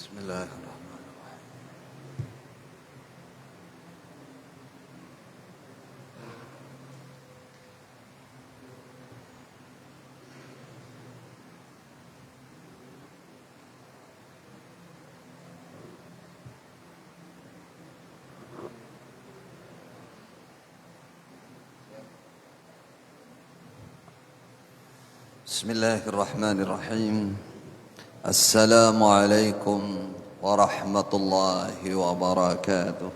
Bismillahirrahmanirrahim. Bismillahirrahmanirrahim. Assalamualaikum warahmatullahi wabarakatuh.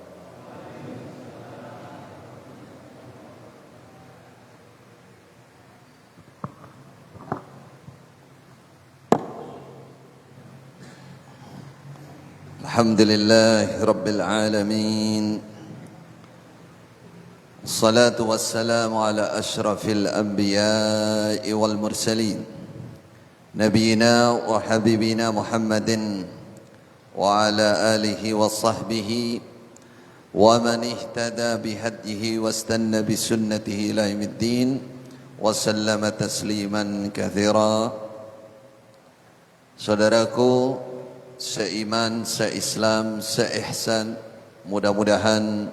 Alhamdulillahi rabbil alamin. Assalatu wassalamu ala ashrafil anbiya'i wal mursalin Nabiina wa habibina Muhammadin wa ala alihi wa sahbihi wa man ihtada bihadihi wa istanna bisunnatihi ila yaumiddin wa sallama tasliman katsira. Saudaraku seiman, seislam, seihsan, mudah-mudahan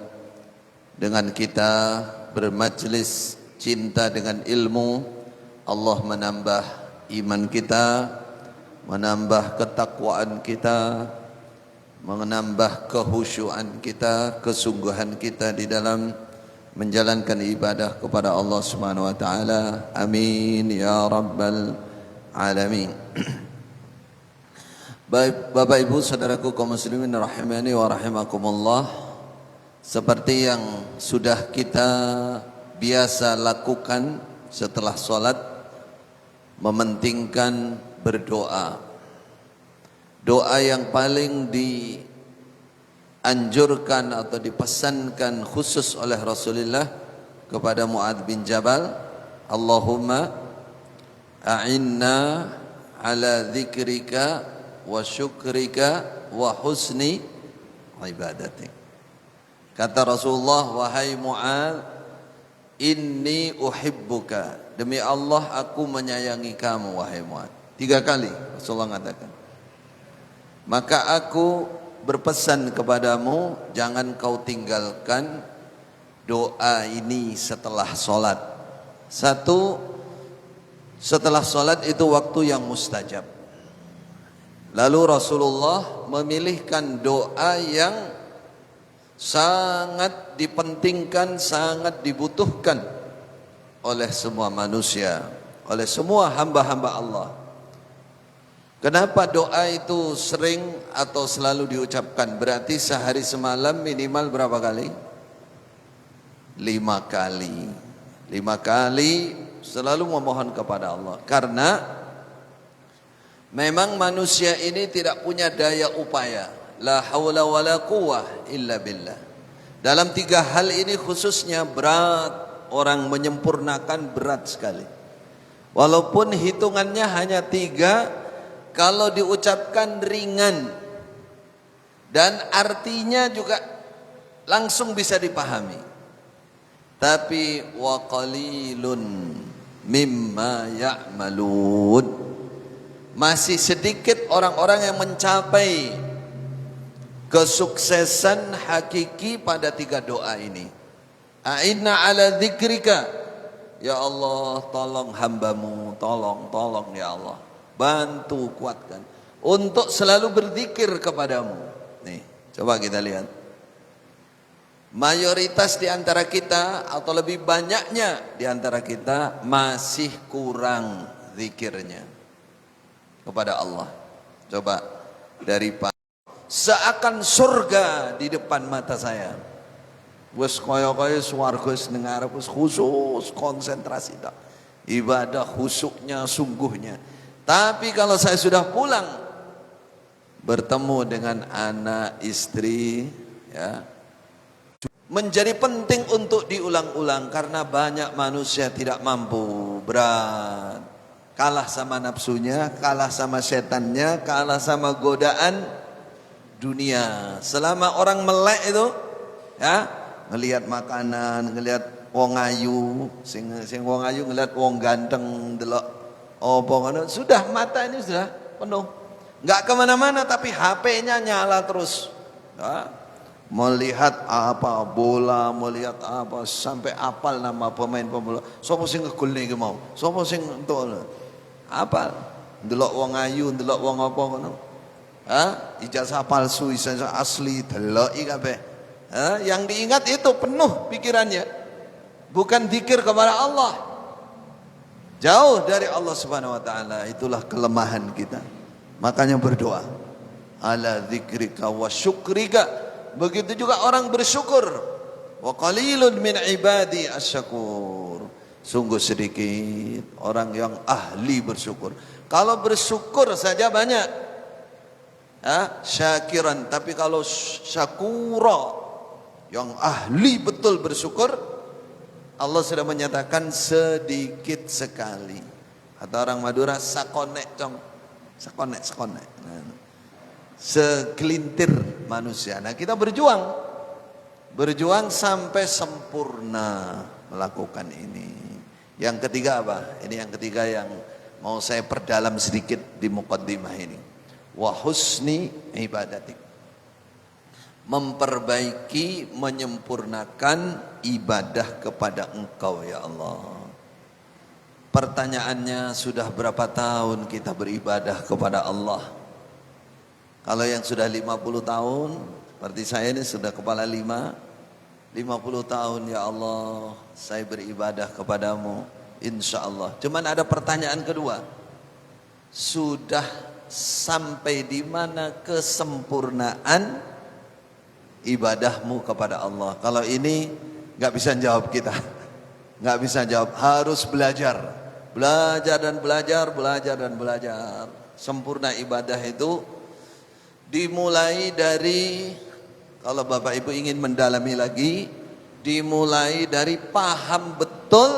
dengan kita bermajlis cinta dengan ilmu, Allah menambah iman kita, menambah ketakwaan kita, menambah kehusyuan kita, kesungguhan kita di dalam menjalankan ibadah kepada Allah Subhanahu wa taala. Amin ya rabbal alamin. Baik Bapak Ibu saudaraku kaum muslimin rahimani wa rahimakumullah. Seperti yang sudah kita biasa lakukan setelah sholat, mementingkan berdoa. Doa yang paling dianjurkan atau dipesankan khusus oleh Rasulullah kepada Mu'adz bin Jabal, Allahumma a'inna ala dzikrika wa syukrika wa husni ibadatik. Kata Rasulullah, wahai Mu'adz, inni uhibbuka, demi Allah aku menyayangi kamu wahai Mu'adz. 3 kali Rasulullah mengatakan. Maka aku berpesan kepadamu, jangan kau tinggalkan doa ini setelah sholat. 1, setelah sholat itu waktu yang mustajab. Lalu Rasulullah memilihkan doa yang sangat dipentingkan, sangat dibutuhkan oleh semua manusia, oleh semua hamba-hamba Allah. Kenapa doa itu sering atau selalu diucapkan? Berarti sehari semalam minimal berapa kali? 5 kali. 5 kali selalu memohon kepada Allah. Karena memang manusia ini tidak punya daya upaya. La haula wa la quwwah illa billah. Dalam 3 hal ini khususnya berat, orang menyempurnakan berat sekali. Walaupun hitungannya hanya 3, kalau diucapkan ringan dan artinya juga langsung bisa dipahami. Tapi wa qalilun mimma ya'malun. Masih sedikit orang-orang yang mencapai kesuksesan hakiki pada 3 doa ini. A'inna ala dzikrika, ya Allah tolong hambamu, tolong ya Allah, bantu kuatkan untuk selalu berzikir kepadamu. Nih, coba kita lihat. Mayoritas di antara kita atau lebih banyaknya di antara kita masih kurang zikirnya kepada Allah. Coba dari seakan surga di depan mata saya. Wes kaya-kaya swarga wis ning arep, wis khusus konsentrasi tak. Ibadah khusyuknya sungguhnya. Tapi kalau saya sudah pulang bertemu dengan anak, istri, ya, menjadi penting untuk diulang-ulang karena banyak manusia tidak mampu, berat. Kalah sama nafsunya, kalah sama setannya, kalah sama godaan dunia. Selama orang melek itu, ya, ngelihat makanan, ngelihat wong ayu, sing wong ayu ngelihat wong ganteng delok apa ngono, sudah mata ini sudah penuh. nggak kemana-mana tapi HP-nya nyala terus. Nah, melihat apa bola, melihat apa sampai apal nama pemain pemula. Sopo sing ngegol niki mau? Sopo sing entuk? Apal. Ndelok wong ayu, ndelok wong apa ngono. Ijazah palsu, ijazah asli, deloki kabeh. Yang diingat itu penuh pikirannya. Bukan zikir kepada Allah. Jauh dari Allah Subhanahu wa taala. Itulah kelemahan kita. Makanya berdoa. Ala dzikrika wa syukrika. Begitu juga orang bersyukur. Wa qalilun min ibadi asyakur. Sungguh sedikit orang yang ahli bersyukur. Kalau bersyukur saja banyak. Syakiran. Tapi kalau syakura, yang ahli betul bersyukur, Allah sudah menyatakan sedikit sekali. Atau orang Madura sakonek cong. Sakonek. Segelintir manusia. Nah, kita berjuang sampai sempurna melakukan ini. Yang ketiga apa? Ini yang ketiga yang mau saya perdalam sedikit di muqaddimah ini. Wa husni ibadatik. Memperbaiki, menyempurnakan ibadah kepada Engkau ya Allah. Pertanyaannya, sudah berapa tahun kita beribadah kepada Allah? Kalau yang sudah 50 tahun, seperti saya ini sudah kepala 50 tahun ya Allah, saya beribadah kepadamu, insya Allah. Cuman ada pertanyaan kedua, sudah sampai di mana kesempurnaan ibadahmu kepada Allah? Kalau ini nggak bisa jawab kita, nggak bisa jawab, harus belajar dan belajar. Sempurna ibadah itu dimulai dari, kalau Bapak Ibu ingin mendalami lagi, dimulai dari paham betul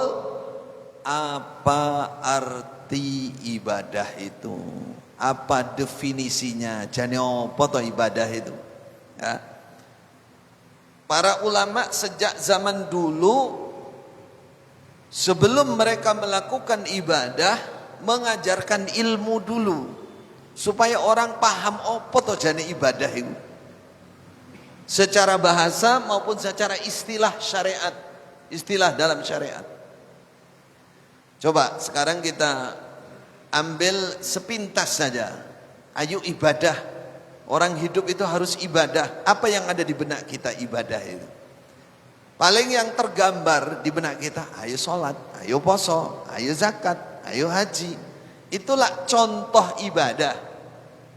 apa arti ibadah itu, apa definisinya, jane apa to ibadah itu. Ya. Para ulama sejak zaman dulu, sebelum mereka melakukan ibadah, mengajarkan ilmu dulu, supaya orang paham apa to jane ibadah itu, secara bahasa maupun secara istilah syariat, istilah dalam syariat. Coba sekarang kita ambil sepintas saja. Ayo ibadah. Orang hidup itu harus ibadah. Apa yang ada di benak kita ibadah itu? Paling yang tergambar di benak kita, ayo sholat, ayo poso, ayo zakat, ayo haji. Itulah contoh ibadah.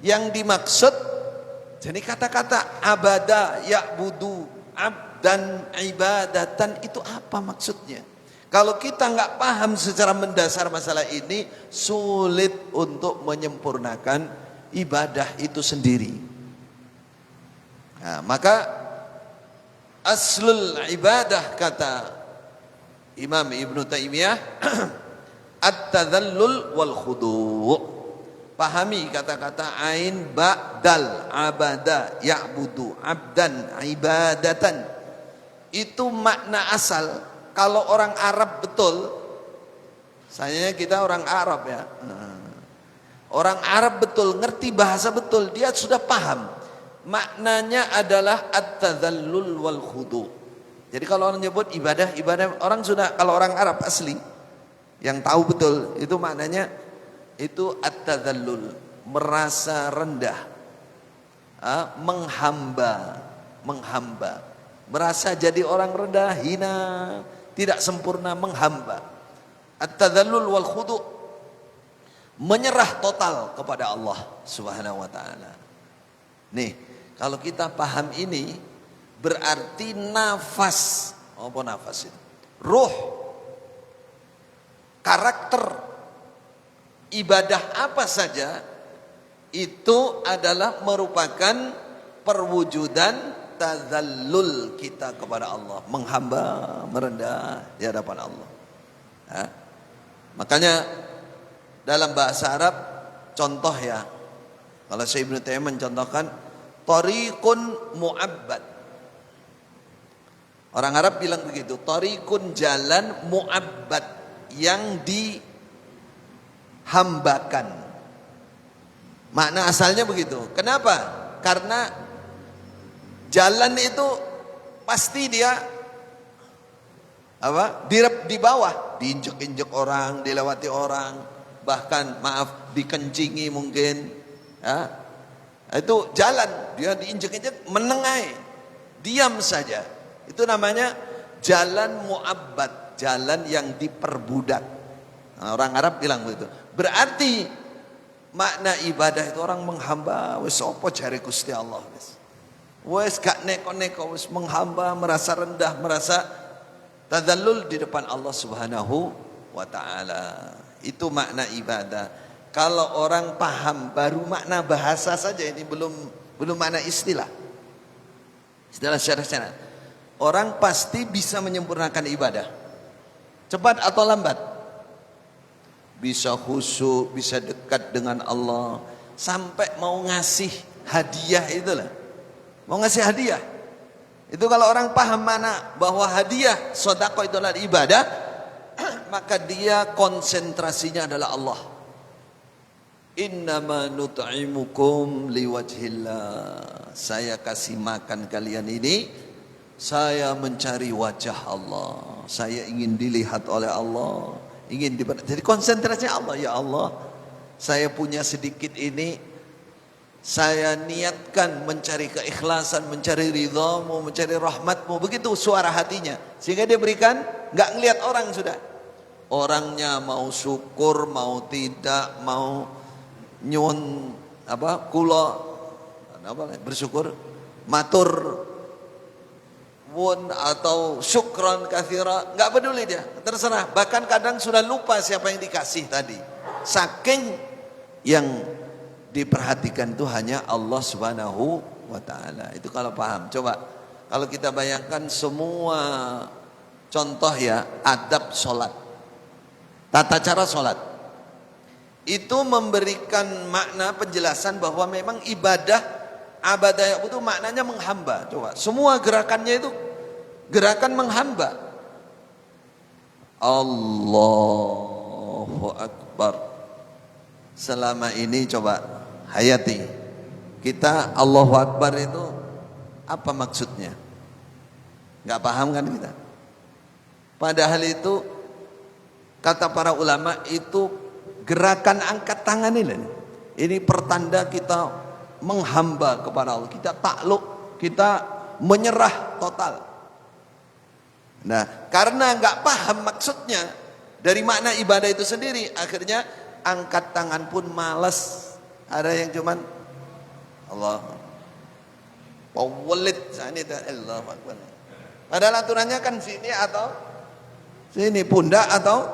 Yang dimaksud, jadi kata-kata abada, ya'budu, abdan, ibadatan, itu apa maksudnya? Kalau kita nggak paham secara mendasar masalah ini, sulit untuk menyempurnakan ibadah itu sendiri. Nah, maka aslul ibadah, kata Imam Ibnu Taimiyah, at-tadhallul wal khudu'. Pahami kata-kata ain ba dal, abada ya'budu abdan ibadatan. Itu makna asal. Kalau orang Arab betul, sayangnya kita orang Arab ya. Orang Arab betul, ngerti bahasa betul, dia sudah paham. Maknanya adalah at-tadhallul wal khudu'. Jadi kalau orang nyebut ibadah, orang sudah, kalau orang Arab asli yang tahu betul, itu maknanya itu at-tadhallul, merasa rendah, menghamba, merasa jadi orang rendah, hina, tidak sempurna, menghamba. At-tadhallul wal khudu', menyerah total kepada Allah Subhanahu wa taala. Nih, kalau kita paham ini, berarti nafas, apa nafas itu? Ruh, karakter ibadah apa saja itu adalah merupakan perwujudan tazallul kita kepada Allah, menghamba, merendah di hadapan Allah. Makanya dalam bahasa Arab, contoh ya, kalau Syekh Ibnu Taimiyah mencontohkan tariqun mu'abbad. Orang Arab bilang begitu, tariqun, jalan, mu'abbad, yang dihambakan. Makna asalnya begitu. Kenapa? Karena jalan itu pasti dia di bawah, diinjek-injek orang, dilewati orang, bahkan maaf dikencingi mungkin, ya. Itu jalan, dia diinjek-injek, menengai, diam saja. Itu namanya jalan mu'abbad, jalan yang diperbudak. Nah, orang Arab bilang begitu. Berarti makna ibadah itu orang menghamba, wis opo jare Gusti Allah, wis gak neko-neko, wis menghamba, merasa rendah, merasa tadzallul di depan Allah Subhanahu wa taala. Itu makna ibadah. Kalau orang paham baru makna bahasa saja, ini belum makna istilah. Istilah syarah-syarah. Orang pasti bisa menyempurnakan ibadah. Cepat atau lambat. Bisa khusyuk, bisa dekat dengan Allah, sampai mau ngasih hadiah itulah. Mau ngasih hadiah. Itu kalau orang paham mana bahwa hadiah sedekah itu adalah ibadah, maka dia konsentrasinya adalah Allah. Innama nut'imukum liwajhillah. Saya kasih makan kalian ini, saya mencari wajah Allah. Saya ingin dilihat oleh Allah, ingin jadi konsentrasinya Allah. Ya Allah, saya punya sedikit ini, saya niatkan mencari keikhlasan, mencari ridhamu, mencari rahmatmu. Begitu suara hatinya, sehingga dia berikan, nggak ngelihat orang sudah. Orangnya mau syukur, mau tidak, mau nyuwun kula bersyukur, matur wun atau syukran katsira, nggak peduli dia, terserah. Bahkan kadang sudah lupa siapa yang dikasih tadi, saking yang diperhatikan itu hanya Allah Subhanahu wa taala. Itu kalau paham. Coba kalau kita bayangkan semua contoh ya, adab sholat, tata cara sholat, itu memberikan makna penjelasan bahwa memang ibadah itu maknanya menghamba. Coba semua gerakannya itu gerakan menghamba. Allahu Akbar. Selama ini coba hayati, kita Allahu Akbar itu apa maksudnya? Gak paham kan kita? Padahal itu kata para ulama itu gerakan angkat tangan ini pertanda kita menghamba kepada Allah, kita takluk, kita menyerah total. Nah, karena gak paham maksudnya dari makna ibadah itu sendiri, akhirnya angkat tangan pun malas. Ada yang cuman Allah Pawalid sani Allah Akbar. Padahal aturannya kan sini atau sini, pundak atau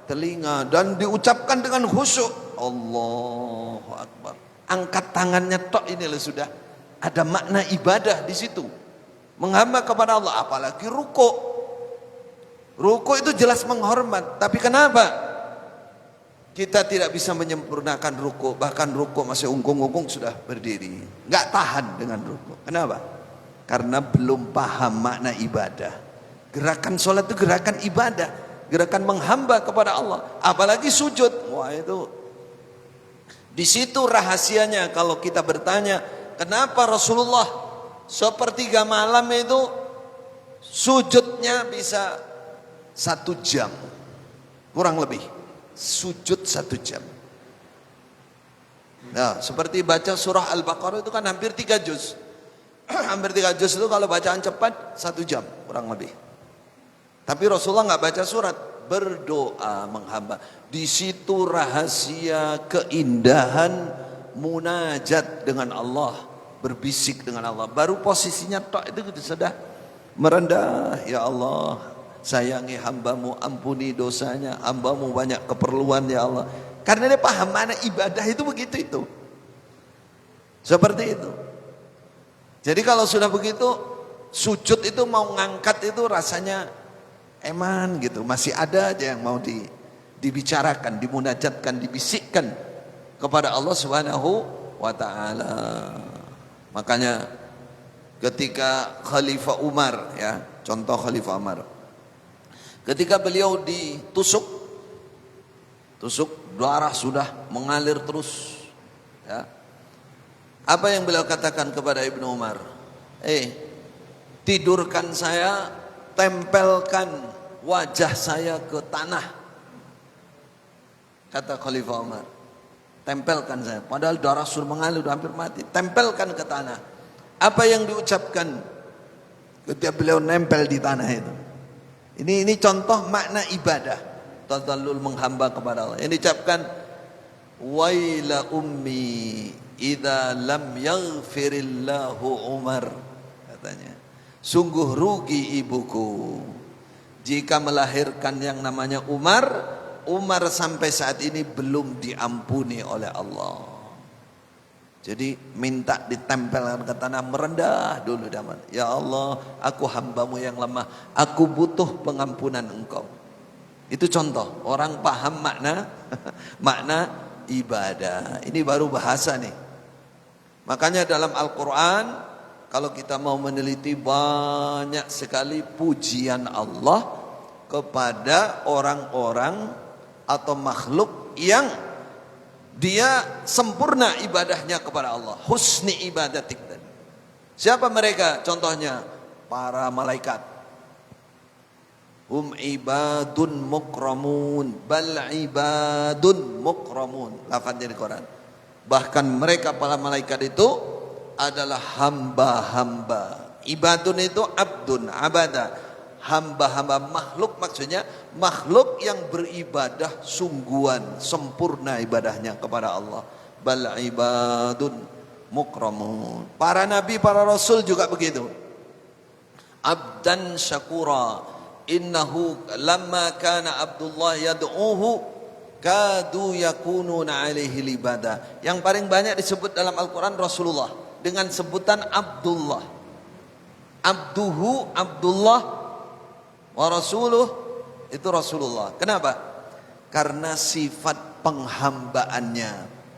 telinga, dan diucapkan dengan khusyuk. Allahu Akbar. Angkat tangannya tok ini sudah ada makna ibadah di situ. Menghamba kepada Allah, apalagi ruku. Ruku itu jelas menghormat, tapi kenapa kita tidak bisa menyempurnakan ruku? Bahkan ruku masih ungkung-ungkung sudah berdiri, nggak tahan dengan ruku. Kenapa? Karena belum paham makna ibadah. Gerakan sholat itu gerakan ibadah, gerakan menghamba kepada Allah. Apalagi sujud, wah itu di situ rahasianya. Kalau kita bertanya, kenapa Rasulullah sepertiga malam itu sujudnya bisa 1 jam kurang lebih, sujud 1 jam. Nah, seperti baca surah Al-Baqarah itu kan hampir 3 juz. Hampir 3 juz itu kalau bacaan cepat 1 jam kurang lebih. Tapi Rasulullah nggak baca surat, berdoa menghamba. Di situ rahasia keindahan munajat dengan Allah, berbisik dengan Allah. Baru posisinya tok itu sudah merendah. Ya Allah, sayangi hambamu, ampuni dosanya, hambamu banyak keperluan ya Allah. Karena dia paham mana ibadah itu begitu itu. Seperti itu. Jadi kalau sudah begitu, sujud itu mau ngangkat itu rasanya eman gitu. Masih ada aja yang mau dibicarakan, dimunajatkan, dibisikkan kepada Allah Subhanahu wa taala. Makanya ketika Khalifah Umar ya, contoh Khalifah Umar, ketika beliau ditusuk darah sudah mengalir terus, Ya. Apa yang beliau katakan kepada Ibnu Umar? Tidurkan saya, tempelkan wajah saya ke tanah. Kata Khalifah Umar, tempelkan saya. Padahal darah sudah mengalir, hampir mati. Tempelkan ke tanah. Apa yang diucapkan ketika beliau nempel di tanah itu? Ini contoh makna ibadah. Tadallul menghamba kepada Allah. Yang diucapkan, waila ummi idza lam yaghfirillahu Umar, katanya. Sungguh rugi ibuku jika melahirkan yang namanya Umar sampai saat ini belum diampuni oleh Allah. Jadi minta ditempelkan ke tanah, merendah dulu daman. Ya Allah, aku hambamu yang lemah, aku butuh pengampunan engkau. Itu contoh orang paham makna ibadah. Ini baru bahasa nih. Makanya dalam Al-Quran, kalau kita mau meneliti, banyak sekali pujian Allah kepada orang-orang atau makhluk yang dia sempurna ibadahnya kepada Allah. Husni ibadatik. Siapa mereka? Contohnya para malaikat. Hum ibadun mukramun, bal ibadun mukramun. Lafadznya di Quran. Bahkan mereka para malaikat itu adalah hamba-hamba. Ibadun itu abdun, abada. Hamba-hamba, makhluk maksudnya makhluk yang beribadah sungguhan, sempurna ibadahnya kepada Allah. Bal ibadun mukramun. Para nabi, para rasul juga begitu. Abdan syakura, innahu lamma kana Abdullah yad'uhu kadu yakununa alaihi libadah. Yang paling banyak disebut dalam Al-Quran Rasulullah dengan sebutan Abdullah. Abduhu Abdullah wa rasuluh, itu Rasulullah. Kenapa? Karena sifat penghambaannya,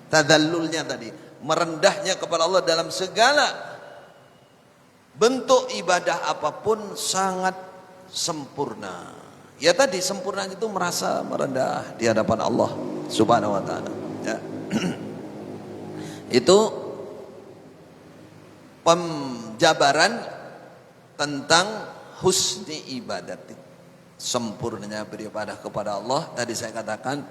tadallulnya tadi, merendahnya kepada Allah dalam segala bentuk ibadah apapun sangat sempurna. Ya tadi sempurnanya itu merasa merendah di hadapan Allah Subhanahu wa taala. Ya. Itu penjabaran tentang husni ibadati, sempurnanya beribadah kepada Allah. Tadi saya katakan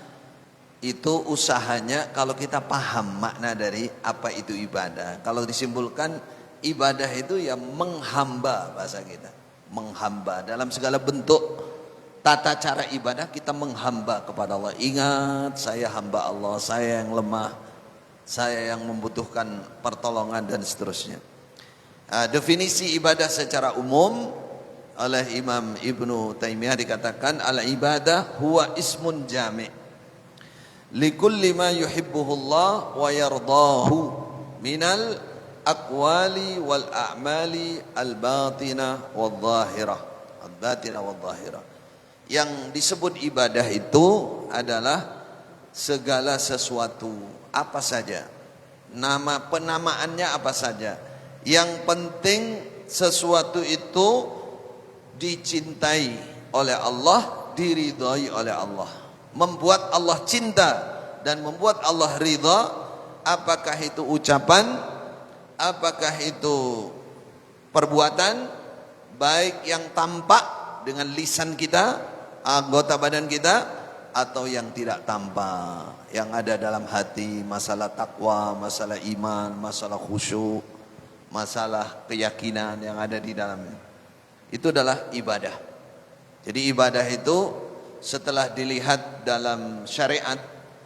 itu usahanya kalau kita paham makna dari apa itu ibadah. Kalau disimpulkan, ibadah itu ya menghamba, bahasa kita, menghamba dalam segala bentuk tata cara ibadah. Kita menghamba kepada Allah. Ingat, saya hamba Allah, saya yang lemah, saya yang membutuhkan pertolongan dan seterusnya. Definisi ibadah secara umum oleh Imam Ibnu Taimiyah dikatakan, al-ibadah huwa ismun jami' likulli ma yuhibbuhullah wa yardahu minal aqwali wal a'mali al-batinah wal zahirah. Al-batinah wal zahirah. Yang disebut ibadah itu adalah segala sesuatu, apa saja, nama penamaannya apa saja. Yang penting sesuatu itu dicintai oleh Allah, diridhai oleh Allah, membuat Allah cinta dan membuat Allah ridha. Apakah itu ucapan, apakah itu perbuatan, baik yang tampak dengan lisan kita, anggota badan kita, atau yang tidak tampak, yang ada dalam hati, masalah takwa, masalah iman, masalah khusyuk, masalah keyakinan yang ada di dalamnya. Itu adalah ibadah. Jadi ibadah itu setelah dilihat dalam syariat,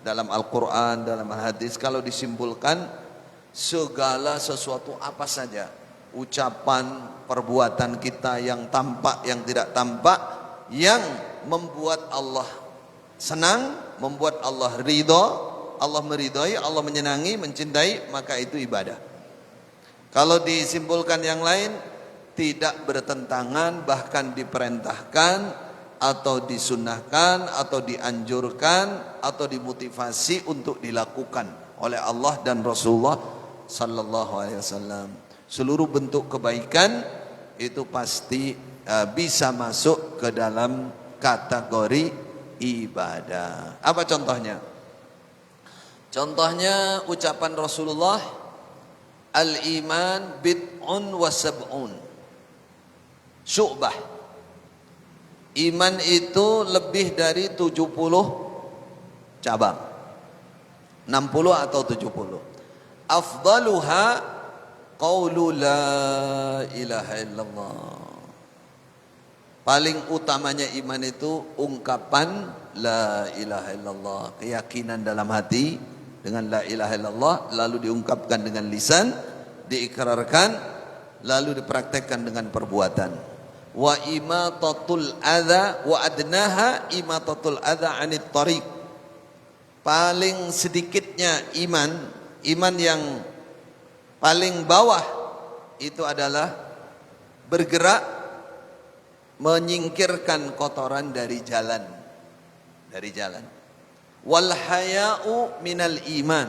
dalam Al-Quran, dalam hadis, kalau disimpulkan segala sesuatu apa saja, ucapan, perbuatan kita yang tampak, yang tidak tampak, yang membuat Allah senang, membuat Allah ridho, Allah meridhoi, Allah menyenangi, mencintai, maka itu ibadah. Kalau disimpulkan yang lain, tidak bertentangan, bahkan diperintahkan atau disunnahkan atau dianjurkan atau dimotivasi untuk dilakukan oleh Allah dan Rasulullah sallallahu alaihi wasallam. Seluruh bentuk kebaikan itu pasti bisa masuk ke dalam kategori ibadah. Apa contohnya? Contohnya ucapan Rasulullah, al-iman bid'un wa sab'un syu'bah. Iman itu lebih dari 70 cabang, 60 atau 70. Afdaluha qaulu la ilaha illallah. Paling utamanya iman itu ungkapan la ilaha illallah, keyakinan dalam hati dengan la ilaha illallah, lalu diungkapkan dengan lisan, diikrarkan, lalu dipraktekkan dengan perbuatan. Wa imatatul adza wa adnaha imatatul adza 'anit thariq. Paling sedikitnya iman yang paling bawah itu adalah bergerak menyingkirkan kotoran dari jalan. Wal haya'u minal iman.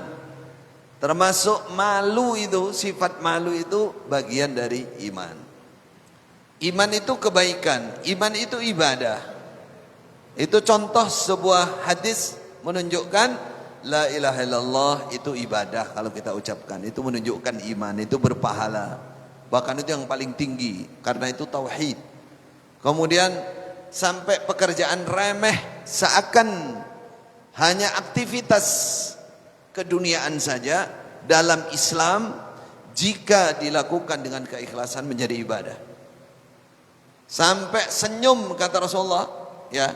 Termasuk malu itu, sifat malu itu bagian dari iman. Iman itu kebaikan, iman itu ibadah. Itu contoh sebuah hadis menunjukkan la ilaha illallah itu ibadah kalau kita ucapkan. Itu menunjukkan iman, itu berpahala. Bahkan itu yang paling tinggi karena itu tauhid. Kemudian sampai pekerjaan remeh seakan hanya aktivitas keduniaan saja, dalam Islam jika dilakukan dengan keikhlasan menjadi ibadah. Sampai senyum kata Rasulullah, ya,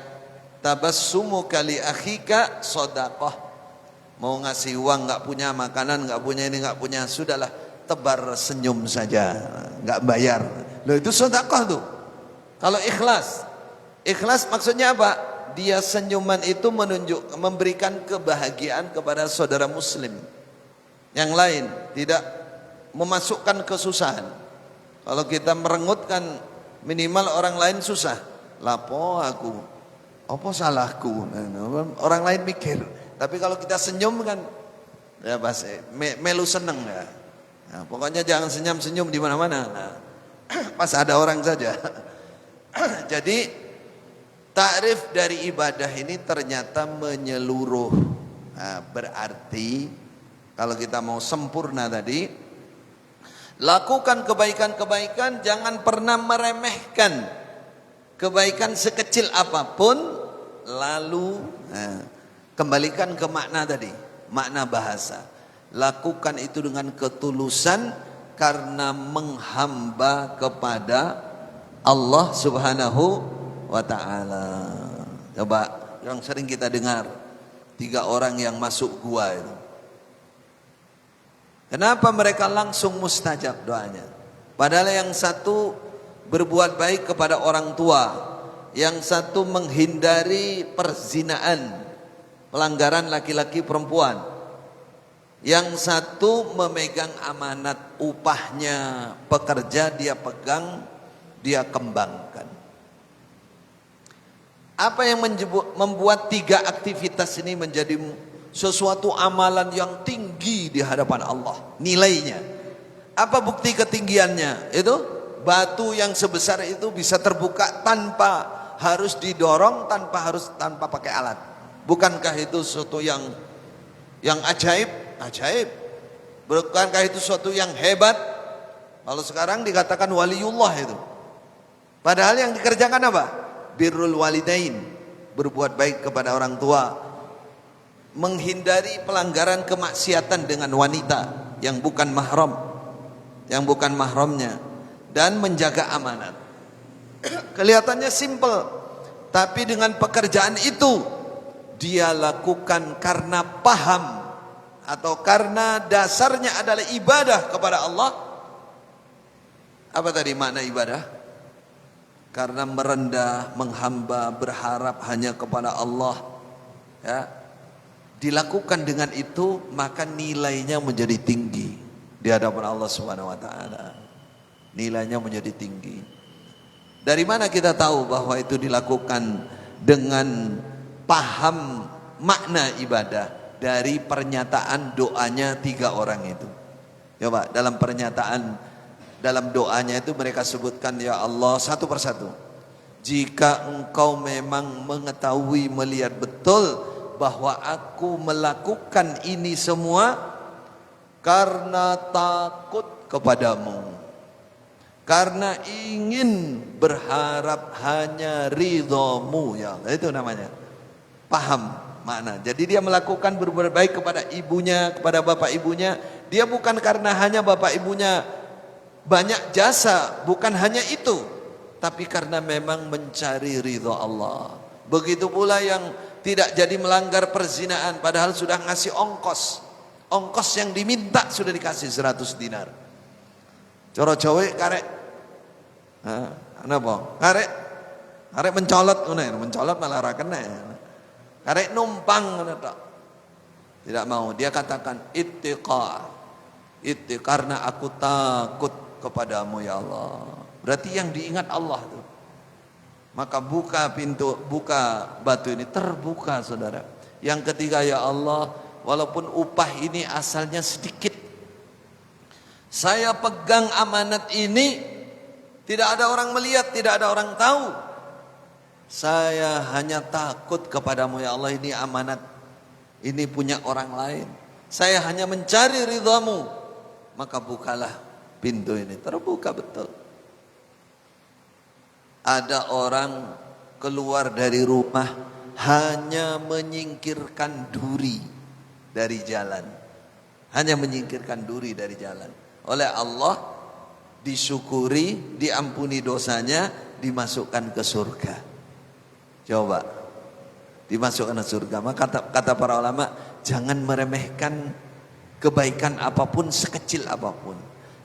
tabassumu kali akhika shadaqah. Mau ngasih uang nggak punya, makanan nggak punya, ini nggak punya, sudahlah tebar senyum saja, nggak bayar. Loh itu sedekah tuh. Kalau ikhlas maksudnya apa? Dia senyuman itu memberikan kebahagiaan kepada saudara muslim yang lain, tidak memasukkan kesusahan. Kalau kita merengutkan, minimal orang lain susah. Lapo aku, apa salahku? Orang lain mikir. Tapi kalau kita senyum kan, ya pasti melu seneng ya. Nah, pokoknya jangan senyum-senyum di mana-mana. Nah, pas ada orang saja. Jadi takrif dari ibadah ini ternyata menyeluruh. Nah, berarti kalau kita mau sempurna tadi, lakukan kebaikan-kebaikan, jangan pernah meremehkan kebaikan sekecil apapun. Lalu kembalikan ke makna tadi, makna bahasa. Lakukan itu dengan ketulusan karena menghamba kepada Allah subhanahu wa ta'ala. Coba yang sering kita dengar, 3 orang yang masuk gua itu. Kenapa mereka langsung mustajab doanya? Padahal yang satu berbuat baik kepada orang tua, yang satu menghindari perzinaan, pelanggaran laki-laki perempuan, yang satu memegang amanat, upahnya pekerja dia pegang, dia kembangkan. Apa yang membuat 3 aktivitas ini menjadi sesuatu amalan yang tinggi di hadapan Allah? Nilainya apa? Bukti ketinggiannya itu batu yang sebesar itu bisa terbuka tanpa harus didorong, tanpa pakai alat. Bukankah itu sesuatu yang ajaib? Bukankah itu sesuatu yang hebat? Kalau sekarang dikatakan waliullah itu. Padahal yang dikerjakan apa? Birrul walidain, berbuat baik kepada orang tua, menghindari pelanggaran kemaksiatan dengan wanita yang bukan mahramnya, dan menjaga amanat. Kelihatannya simple, tapi dengan pekerjaan itu dia lakukan karena paham atau karena dasarnya adalah ibadah kepada Allah. Apa tadi makna ibadah? Karena merendah, menghamba, berharap hanya kepada Allah, ya. Dilakukan dengan itu, maka nilainya menjadi tinggi di hadapan Allah Subhanahu wa taala. Nilainya menjadi tinggi. Dari mana kita tahu bahwa itu dilakukan dengan paham makna ibadah? Dari pernyataan doanya 3 orang itu. Coba dalam doanya itu mereka sebutkan, ya Allah, satu persatu, jika engkau memang mengetahui, melihat betul bahwa aku melakukan ini semua karena takut kepadamu, karena ingin berharap hanya ridhamu ya Allah. Itu namanya paham makna. Jadi dia melakukan berbuat baik kepada ibunya, kepada bapak ibunya, dia bukan karena hanya bapak ibunya banyak jasa, bukan hanya itu, tapi karena memang mencari ridha Allah. Begitu pula yang tidak jadi melanggar perzinaan padahal sudah ngasih ongkos yang diminta sudah dikasih 100 dinar. Coro cowek karek apa? Karek mencolot mencolot malah ra kena. Karek numpang tidak mau. Dia katakan ittiqa karena aku takut kepadamu ya Allah. Berarti yang diingat Allah tuh. Maka buka pintu, buka batu ini, terbuka saudara. Yang ketiga, ya Allah, walaupun upah ini asalnya sedikit, saya pegang amanat ini, tidak ada orang melihat, tidak ada orang tahu. Saya hanya takut kepadamu ya Allah, ini amanat, ini punya orang lain. Saya hanya mencari ridhamu, maka bukalah pintu ini. Terbuka betul. Ada orang keluar dari rumah hanya menyingkirkan duri dari jalan. Hanya menyingkirkan duri dari jalan. Oleh Allah disyukuri, diampuni dosanya, dimasukkan ke surga. Coba, dimasukkan ke surga. Maka kata para ulama, jangan meremehkan kebaikan apapun, sekecil apapun.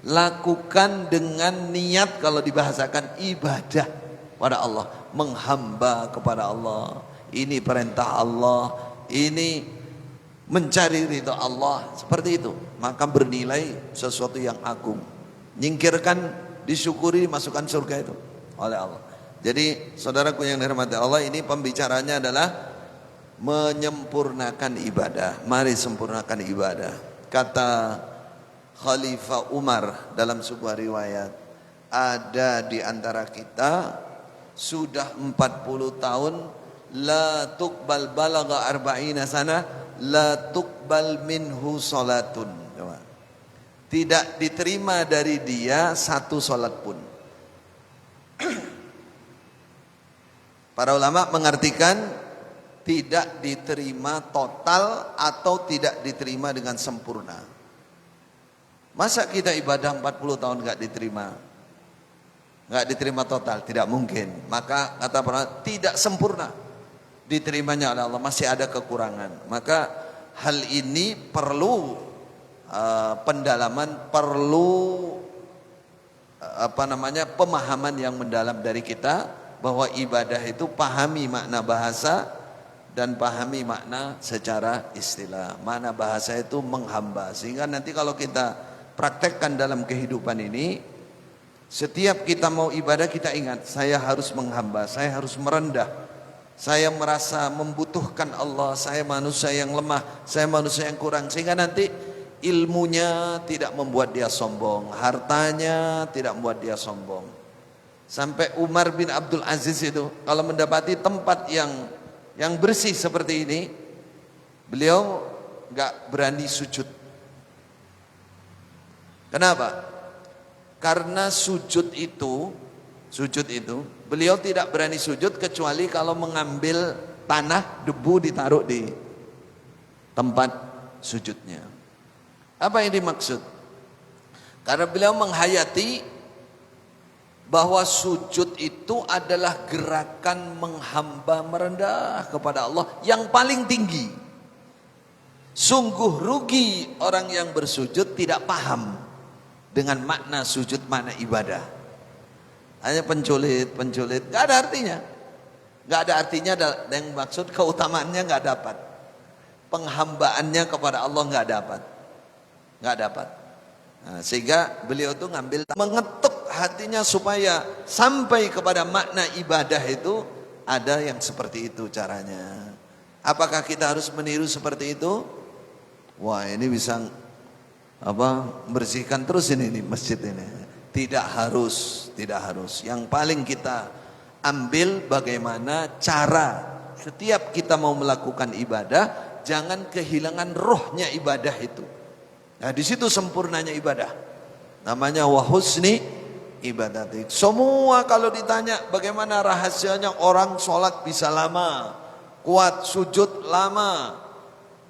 Lakukan dengan niat, kalau dibahasakan ibadah pada Allah, menghamba kepada Allah. Ini perintah Allah, ini mencari ridha Allah, seperti itu. Maka bernilai sesuatu yang agung. Nyingkirkan, disyukuri, masukkan surga itu oleh Allah. Jadi saudaraku yang dirahmati Allah, ini pembicaranya adalah menyempurnakan ibadah. Mari sempurnakan ibadah. Kata Khalifah Umar dalam sebuah riwayat, ada di antara kita sudah 40 tahun la tuqbal balagha arba'ina sana la tuqbal minhu salatun. Tidak diterima dari dia satu salat pun. Para ulama mengartikan tidak diterima total atau tidak diterima dengan sempurna. Masa kita ibadah 40 tahun enggak diterima? Enggak diterima total, tidak mungkin. Maka kata para tidak sempurna diterimanya oleh Allah, masih ada kekurangan. Maka hal ini perlu pendalaman, perlu pemahaman yang mendalam dari kita, bahwa ibadah itu pahami makna bahasa dan pahami makna secara istilah. Makna bahasa itu menghamba, sehingga nanti kalau kita praktekkan dalam kehidupan ini, setiap kita mau ibadah kita ingat, saya harus menghamba, saya harus merendah, saya merasa membutuhkan Allah, saya manusia yang lemah, saya manusia yang kurang. Sehingga nanti ilmunya tidak membuat dia sombong, hartanya tidak membuat dia sombong. Sampai Umar bin Abdul Aziz itu kalau mendapati tempat yang bersih seperti ini, beliau gak berani sujud. Kenapa? Karena sujud itu beliau tidak berani sujud kecuali kalau mengambil tanah, debu ditaruh di tempat sujudnya. Apa yang dimaksud? Karena beliau menghayati bahwa sujud itu adalah gerakan menghamba, merendah kepada Allah yang paling tinggi. Sungguh rugi orang yang bersujud tidak paham dengan makna sujud, makna ibadah. Hanya penculit, gak ada artinya. Gak ada artinya, yang maksud keutamaannya gak dapat. Penghambaannya kepada Allah gak dapat. Nah, sehingga beliau tuh mengetuk hatinya supaya sampai kepada makna ibadah itu ada yang seperti itu caranya. Apakah kita harus meniru seperti itu? Wah, ini bisa bersihkan terus ini masjid ini. Tidak harus. Yang paling kita ambil bagaimana cara setiap kita mau melakukan ibadah, jangan kehilangan rohnya ibadah itu. Nah, di situ sempurnanya ibadah. Namanya wahusni ibadatik. Semua kalau ditanya bagaimana rahasianya orang sholat bisa lama, kuat sujud lama,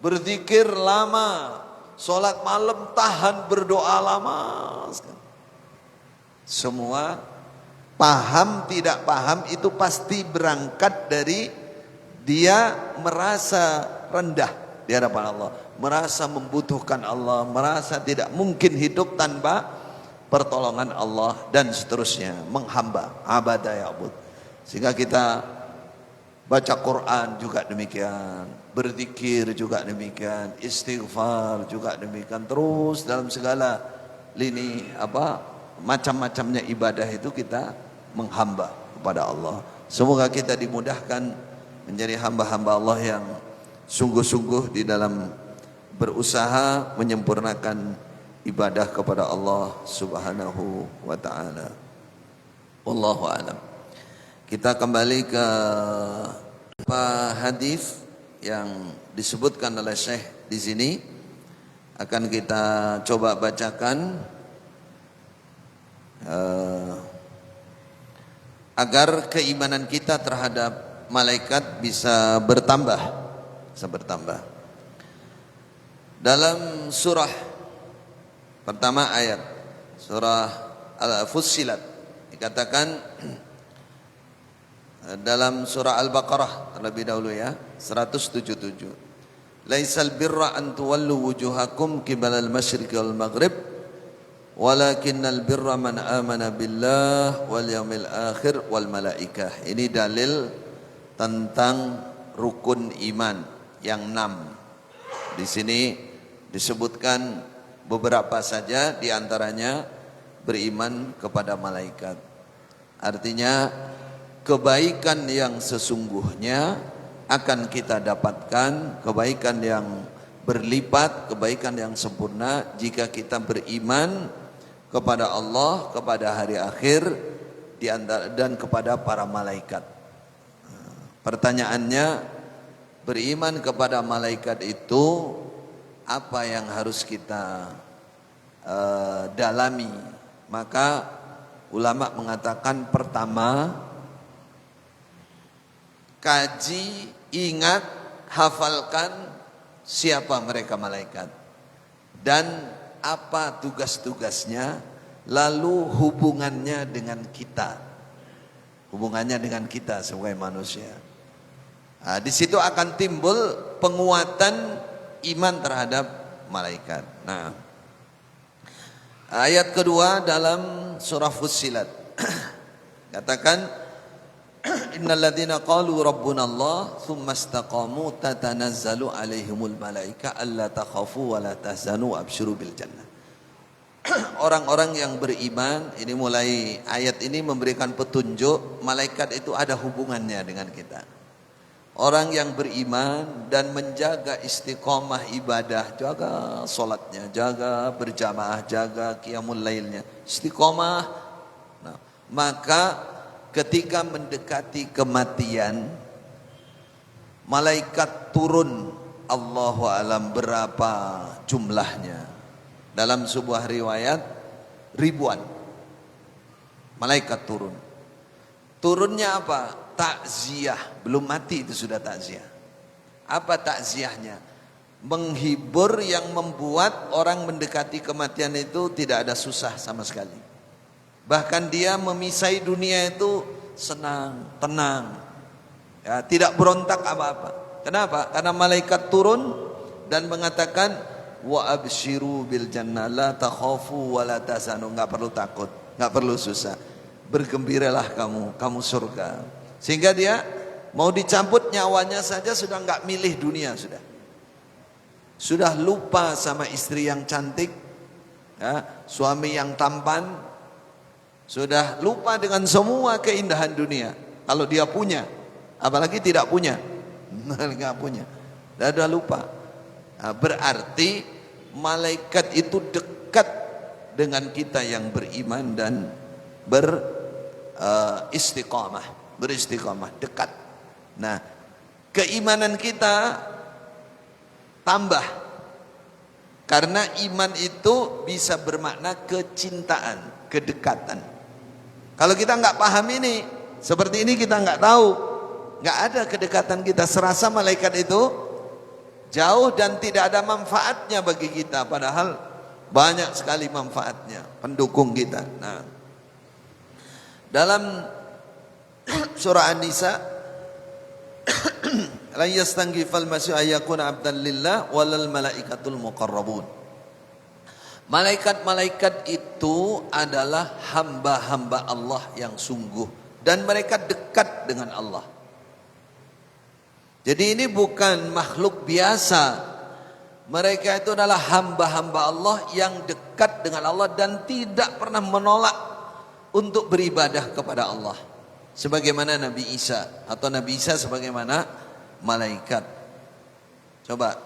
berzikir lama, sholat malam tahan berdoa lama. Semua paham tidak paham itu pasti berangkat dari dia merasa rendah di hadapan Allah, merasa membutuhkan Allah, merasa tidak mungkin hidup tanpa pertolongan Allah dan seterusnya, menghamba, abada ya'bud. Sehingga kita baca Quran juga demikian, berzikir juga demikian, istighfar juga demikian, terus dalam segala lini macam-macamnya ibadah itu kita menghamba kepada Allah. Semoga kita dimudahkan menjadi hamba-hamba Allah yang sungguh-sungguh di dalam berusaha menyempurnakan ibadah kepada Allah Subhanahu wa taala. Wallahu a'lam. Kita kembali ke hadis yang disebutkan oleh Syekh di sini, akan kita coba bacakan agar keimanan kita terhadap malaikat bisa bertambah, Dalam surah pertama ayat surah Al-Fussilat dikatakan, dalam surah Al-Baqarah terlebih dahulu ya, 177. Laisal birra an tuwallu wujuhakum qibalal masyriqi wal maghrib walakinnal birra man amana billah wal yaumil akhir wal malaikah. Ini dalil tentang rukun iman yang 6. Di sini disebutkan beberapa saja, di antaranya beriman kepada malaikat. Artinya kebaikan yang sesungguhnya akan kita dapatkan, kebaikan yang berlipat, kebaikan yang sempurna jika kita beriman kepada Allah, kepada hari akhir, dan kepada para malaikat. Pertanyaannya, beriman kepada malaikat itu apa yang harus kita dalami? Maka ulama mengatakan, pertama, kaji, ingat, hafalkan siapa mereka malaikat dan apa tugas-tugasnya, lalu hubungannya dengan kita, sebagai manusia. Nah, di situ akan timbul penguatan iman terhadap malaikat. Nah, ayat kedua dalam surah Fussilat katakan, innal ladzina qalu rabbuna Allah tsumma istaqamu tatanazzalu alaihimul malaika alla takhafu wa la tahzanu absyiru bil jannah. Orang-orang yang beriman, ini mulai ayat ini memberikan petunjuk malaikat itu ada hubungannya dengan kita. Orang yang beriman dan menjaga istiqomah ibadah, jaga solatnya, jaga berjamaah, jaga qiyamul lailnya, istiqomah. Nah, maka ketika mendekati kematian, malaikat turun, Allahu alam berapa jumlahnya. Dalam sebuah riwayat ribuan malaikat turun. Turunnya apa? Takziah, belum mati itu sudah takziah. Apa takziahnya? Menghibur yang membuat orang mendekati kematian itu tidak ada susah sama sekali. Bahkan dia memisai dunia itu senang, tenang, ya, tidak berontak apa-apa. Kenapa? Karena malaikat turun dan mengatakan, wa absyiru bil jannah la takhafu wa la tahzanu. Enggak perlu takut, enggak perlu susah. Bergembiralah kamu surga. Sehingga dia mau dicabut nyawanya saja sudah enggak milih dunia, sudah lupa sama istri yang cantik, ya, suami yang tampan, sudah lupa dengan semua keindahan dunia. Kalau dia punya, apalagi tidak punya, enggak punya, sudah lupa. Nah, berarti malaikat itu dekat dengan kita yang beriman dan beristiqamah, dekat. Nah, keimanan kita tambah. Karena iman itu bisa bermakna kecintaan, kedekatan. Kalau kita nggak paham ini, seperti ini kita nggak tahu, nggak ada kedekatan kita, serasa malaikat itu jauh dan tidak ada manfaatnya bagi kita, padahal banyak sekali manfaatnya, pendukung kita. Nah, dalam surah An-Nisa, la yastanghifal masih ayakuna abdan lillah walal malaikatul muqarrabun. Malaikat-malaikat itu adalah hamba-hamba Allah yang sungguh, dan mereka dekat dengan Allah. Jadi ini bukan makhluk biasa. Mereka itu adalah hamba-hamba Allah yang dekat dengan Allah dan tidak pernah menolak untuk beribadah kepada Allah. Sebagaimana Nabi Isa, atau Nabi Isa sebagaimana malaikat. Coba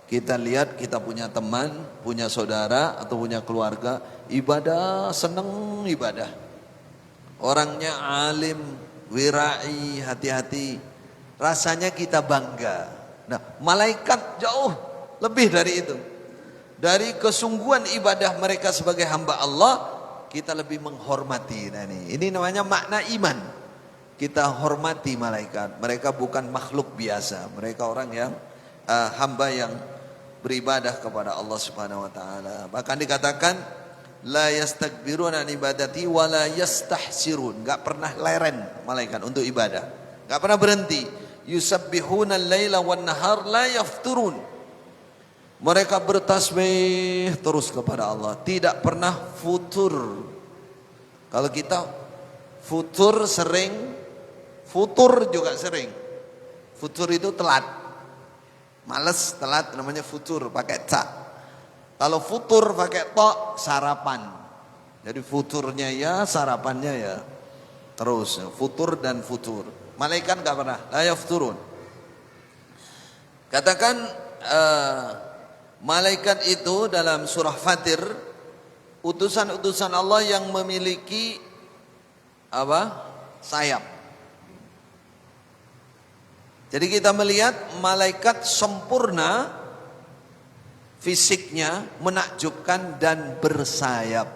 kita lihat, kita punya teman, punya saudara atau punya keluarga, ibadah, seneng ibadah. Orangnya alim, wirai, hati-hati. Rasanya kita bangga. Nah, malaikat jauh lebih dari itu. Dari kesungguhan ibadah mereka sebagai hamba Allah, kita lebih menghormati. Nah, ini namanya makna iman. Kita hormati malaikat. Mereka bukan makhluk biasa. Mereka orang yang hamba yang beribadah kepada Allah Subhanahu wa taala. Bahkan dikatakan la yastakbiruna an ibadati wa la yastahsirun. Enggak pernah leren malaikat untuk ibadah. Enggak pernah berhenti. Yusabbihuna al-laila wan nahar la yafturun. Mereka bertasbih terus kepada Allah, tidak pernah futur. Kalau kita futur sering, futur juga sering. Futur itu telat. Males, telat, namanya futur, pakai ca. Kalau futur pakai to, sarapan. Jadi futurnya ya, sarapannya ya. Terus futur dan futur. Malaikat enggak pernah, la yafturun. Katakan malaikat itu dalam surah Fatir, utusan-utusan Allah yang memiliki apa? Sayap. Jadi kita melihat malaikat sempurna, fisiknya menakjubkan dan bersayap.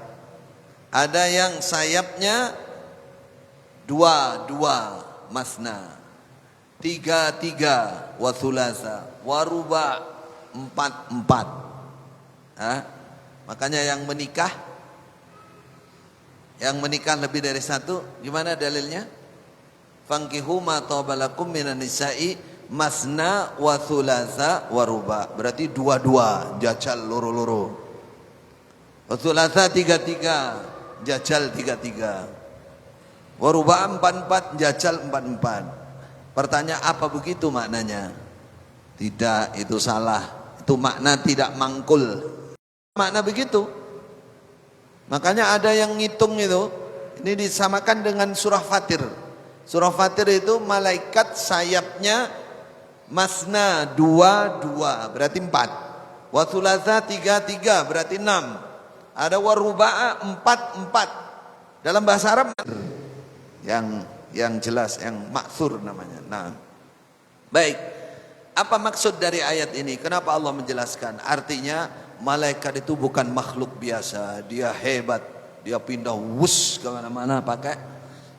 Ada yang sayapnya dua, masna, tiga, wa thulatha, wa ruba, empat. Makanya yang menikah lebih dari satu, gimana dalilnya? Fankihu ma tabalakum minan nisa'i masna wa thulatha wa ruba. Berarti dua, jajal loro. Wa thulatha tiga, jajal tiga. Wa ruba empat, jajal empat. Pertanyaan, apa begitu maknanya? Tidak, itu salah. Itu makna tidak mangkul. Makna begitu. Makanya ada yang ngitung itu, ini disamakan dengan surah Fatir. Surah Fatir itu malaikat sayapnya masna dua, berarti 4. Wa thulatha tiga, berarti 6. Ada waruba'a 4. Dalam bahasa Arab yang jelas, yang maksur namanya. Nah, baik. Apa maksud dari ayat ini? Kenapa Allah menjelaskan? Artinya malaikat itu bukan makhluk biasa. Dia hebat. Dia pindah wus kemana-mana pakai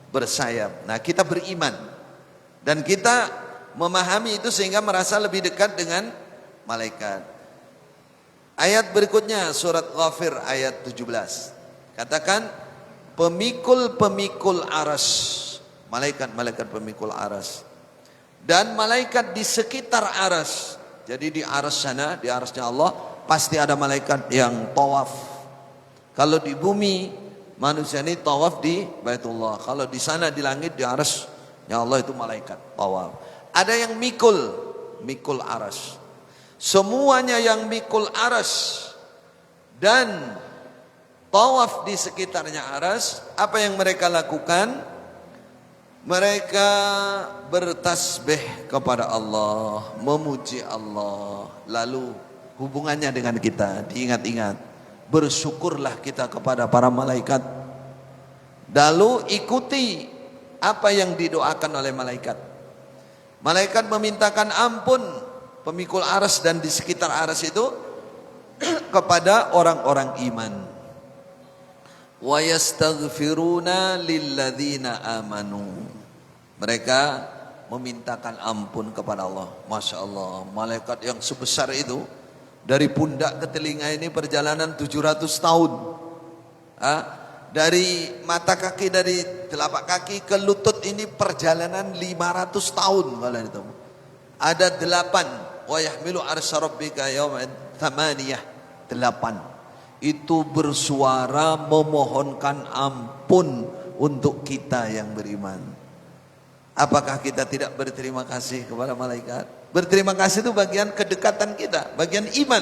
bersayap. Nah, kita beriman dan kita memahami itu sehingga merasa lebih dekat dengan malaikat. Ayat berikutnya surat Ghafir ayat 17. Katakan pemikul aras, malaikat pemikul aras, dan malaikat di sekitar aras. Jadi di aras sana, di arasnya Allah pasti ada malaikat yang tawaf. Kalau di bumi manusia ini tawaf di Baitullah. Kalau di sana di langit di arasnya Allah itu malaikat tawaf. Ada yang mikul aras. Semuanya yang mikul aras dan tawaf di sekitarnya aras, apa yang mereka lakukan? Mereka bertasbih kepada Allah, memuji Allah. Lalu hubungannya dengan kita diingat-ingat. Bersyukurlah kita kepada para malaikat. Lalu ikuti apa yang didoakan oleh malaikat. Malaikat memintakan ampun pemikul aras dan di sekitar aras itu kepada orang-orang iman. Wa yastaghfiruna lilladzina amanu. Mereka memintakan ampun kepada Allah. Masya Allah, malaikat yang sebesar itu dari pundak ke telinga ini perjalanan 700 tahun. Dari mata kaki, dari telapak kaki ke lutut ini perjalanan 500 tahun kalau itu. Ada 8. Wa yahmilu arsy rabbika yawman thamaniyah. 8. Itu bersuara memohonkan ampun untuk kita yang beriman. Apakah kita tidak berterima kasih kepada malaikat? Berterima kasih itu bagian kedekatan kita, bagian iman.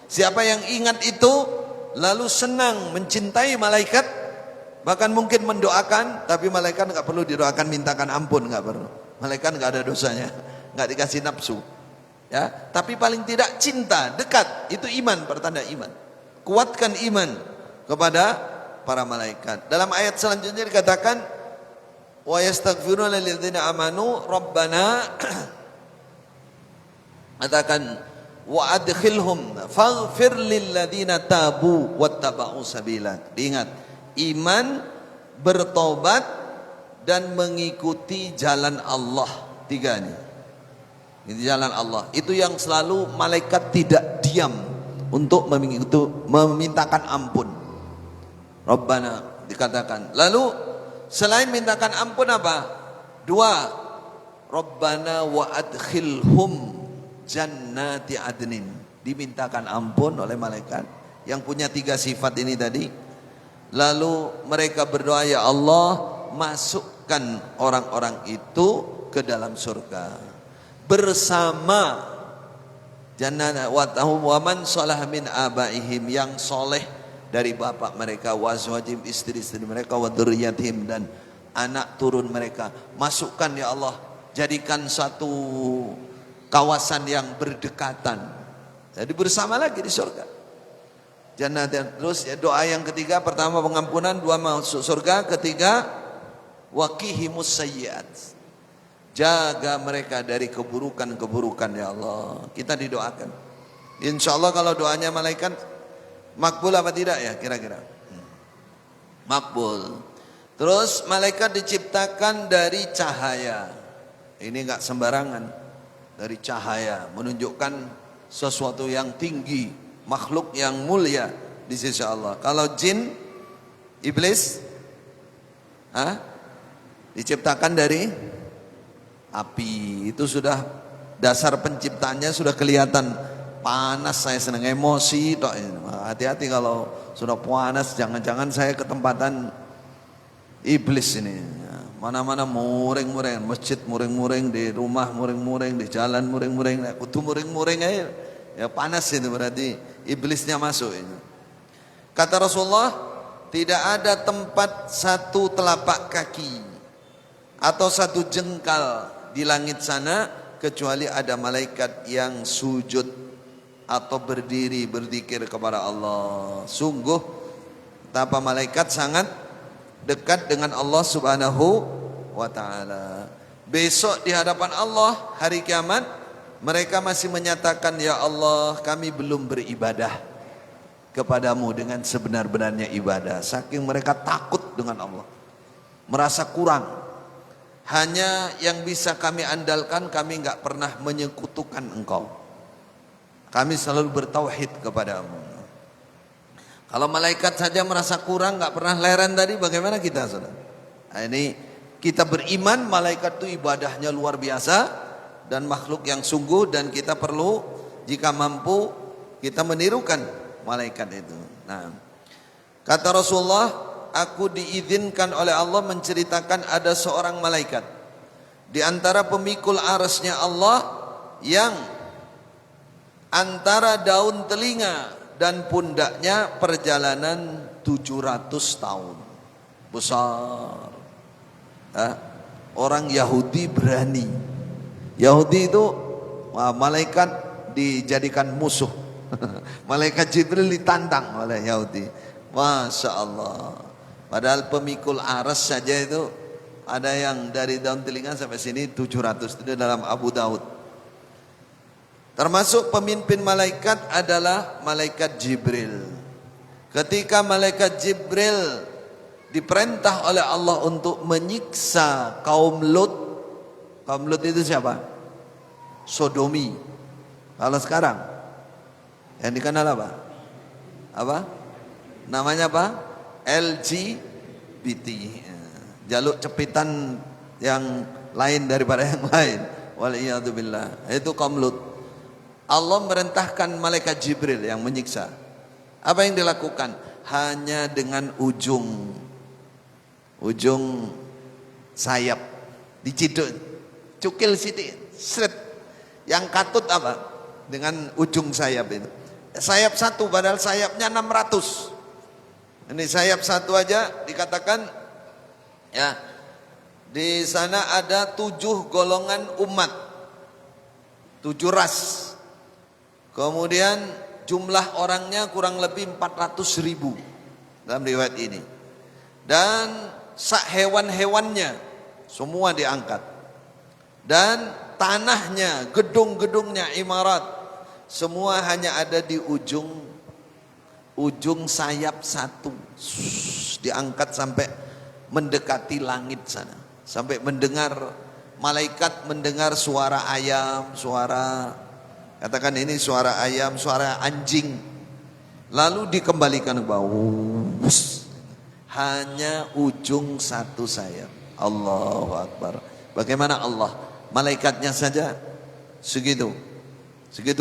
Siapa yang ingat itu lalu senang mencintai malaikat, bahkan mungkin mendoakan, tapi malaikat nggak perlu didoakan mintakan ampun, nggak perlu. Malaikat nggak ada dosanya, nggak dikasih nafsu, ya. Tapi paling tidak cinta, dekat, itu iman, pertanda iman. Kuatkan iman kepada para malaikat. Dalam ayat selanjutnya dikatakan, wa yastaghfiruna lilladzina amanu rabbana, katakan wa adkhilhum faghfir lilladzina tabu wattaba'u sabilak. Diingat, iman, bertobat dan mengikuti jalan Allah. 3 ini. Itu jalan Allah. Itu yang selalu malaikat tidak diam untuk memintakan ampun. Rabbana dikatakan. Lalu selain mintakan ampun apa? 2. Rabbana wa adkhilhum jannati adnin. Dimintakan ampun oleh malaikat yang punya 3 sifat ini tadi. Lalu mereka berdoa, ya Allah, masukkan orang-orang itu ke dalam surga bersama jannah wa man salaha min abaihim, yang soleh dari bapak mereka, wa azwajim, istri-istri mereka, wa dzurriyyatihim, dan anak turun mereka. Masukkan ya Allah, jadikan satu kawasan yang berdekatan. Jadi bersama lagi di surga. Jannah. Terus ya, doa yang ketiga, pertama pengampunan, 2 masuk surga, ketiga waqihimus sayyiat. Jaga mereka dari keburukan-keburukan ya Allah. Kita didoakan. Insya Allah kalau doanya malaikat makbul apa tidak ya kira-kira? Makbul. Terus malaikat diciptakan dari cahaya. Ini enggak sembarangan. Dari cahaya, menunjukkan sesuatu yang tinggi, makhluk yang mulia di sisi Allah. Kalau jin, iblis, diciptakan dari api. Itu sudah dasar penciptanya sudah kelihatan panas. Saya senang emosi. Hati-hati kalau sudah panas, jangan-jangan saya ketempatan iblis ini. Mana-mana muring-muring, masjid muring-muring, di rumah muring-muring, di jalan muring-muring, kudu muring-muring aja. Ya panas itu berarti iblisnya masuk ini. Kata Rasulullah, tidak ada tempat satu telapak kaki atau satu jengkal di langit sana kecuali ada malaikat yang sujud atau berdiri berzikir kepada Allah. Sungguh betapa malaikat sangat dekat dengan Allah Subhanahu wa taala. Besok di hadapan Allah hari kiamat, mereka masih menyatakan, ya Allah, kami belum beribadah kepadamu dengan sebenar-benarnya ibadah. Saking mereka takut dengan Allah, merasa kurang. Hanya yang bisa kami andalkan, kami enggak pernah menyekutukan engkau. Kami selalu bertauhid kepadamu. Kalau malaikat saja merasa kurang, enggak pernah leren tadi, bagaimana kita, saudara? Nah, ini kita beriman malaikat itu ibadahnya luar biasa dan makhluk yang sungguh, dan kita perlu jika mampu kita menirukan malaikat itu. Nah, kata Rasulullah, aku diizinkan oleh Allah menceritakan ada seorang malaikat di antara pemikul arasnya Allah yang antara daun telinga dan pundaknya perjalanan 700 tahun. Besar. Orang Yahudi berani. Yahudi itu malaikat dijadikan musuh. Malaikat Jibril ditantang oleh Yahudi. Masya Allah. Padahal pemikul aras saja itu ada yang dari daun telinga sampai sini 700, itu dalam Abu Daud. Termasuk pemimpin malaikat adalah malaikat Jibril. Ketika malaikat Jibril diperintah oleh Allah untuk menyiksa kaum Lut. Kaum Lut itu siapa? Sodomi. Kalau sekarang yang dikenal apa? Apa? Namanya apa? LGBT. Jaluk cepitan yang lain daripada yang lain. Waliyadzubillah. Itu kaum Lut. Allah merintahkan malaikat Jibril yang menyiksa. Apa yang dilakukan? Hanya dengan ujung sayap diciduk, cukil sidik, seret. Yang katut apa? Dengan ujung sayap itu. Sayap satu padahal sayapnya 600. Ini sayap satu aja dikatakan ya, di sana ada 7 golongan umat, 7 ras. Kemudian jumlah orangnya kurang lebih 400.000 dalam riwayat ini. Dan sak hewan-hewannya semua diangkat. Dan tanahnya, gedung-gedungnya, imarat semua hanya ada di ujung sayap satu. Diangkat sampai mendekati langit sana. Sampai malaikat mendengar suara ayam, katakan ini suara ayam, suara anjing. Lalu dikembalikan ke bawah. Hanya ujung satu sayap. Allahu Akbar. Bagaimana Allah? Malaikatnya saja segitu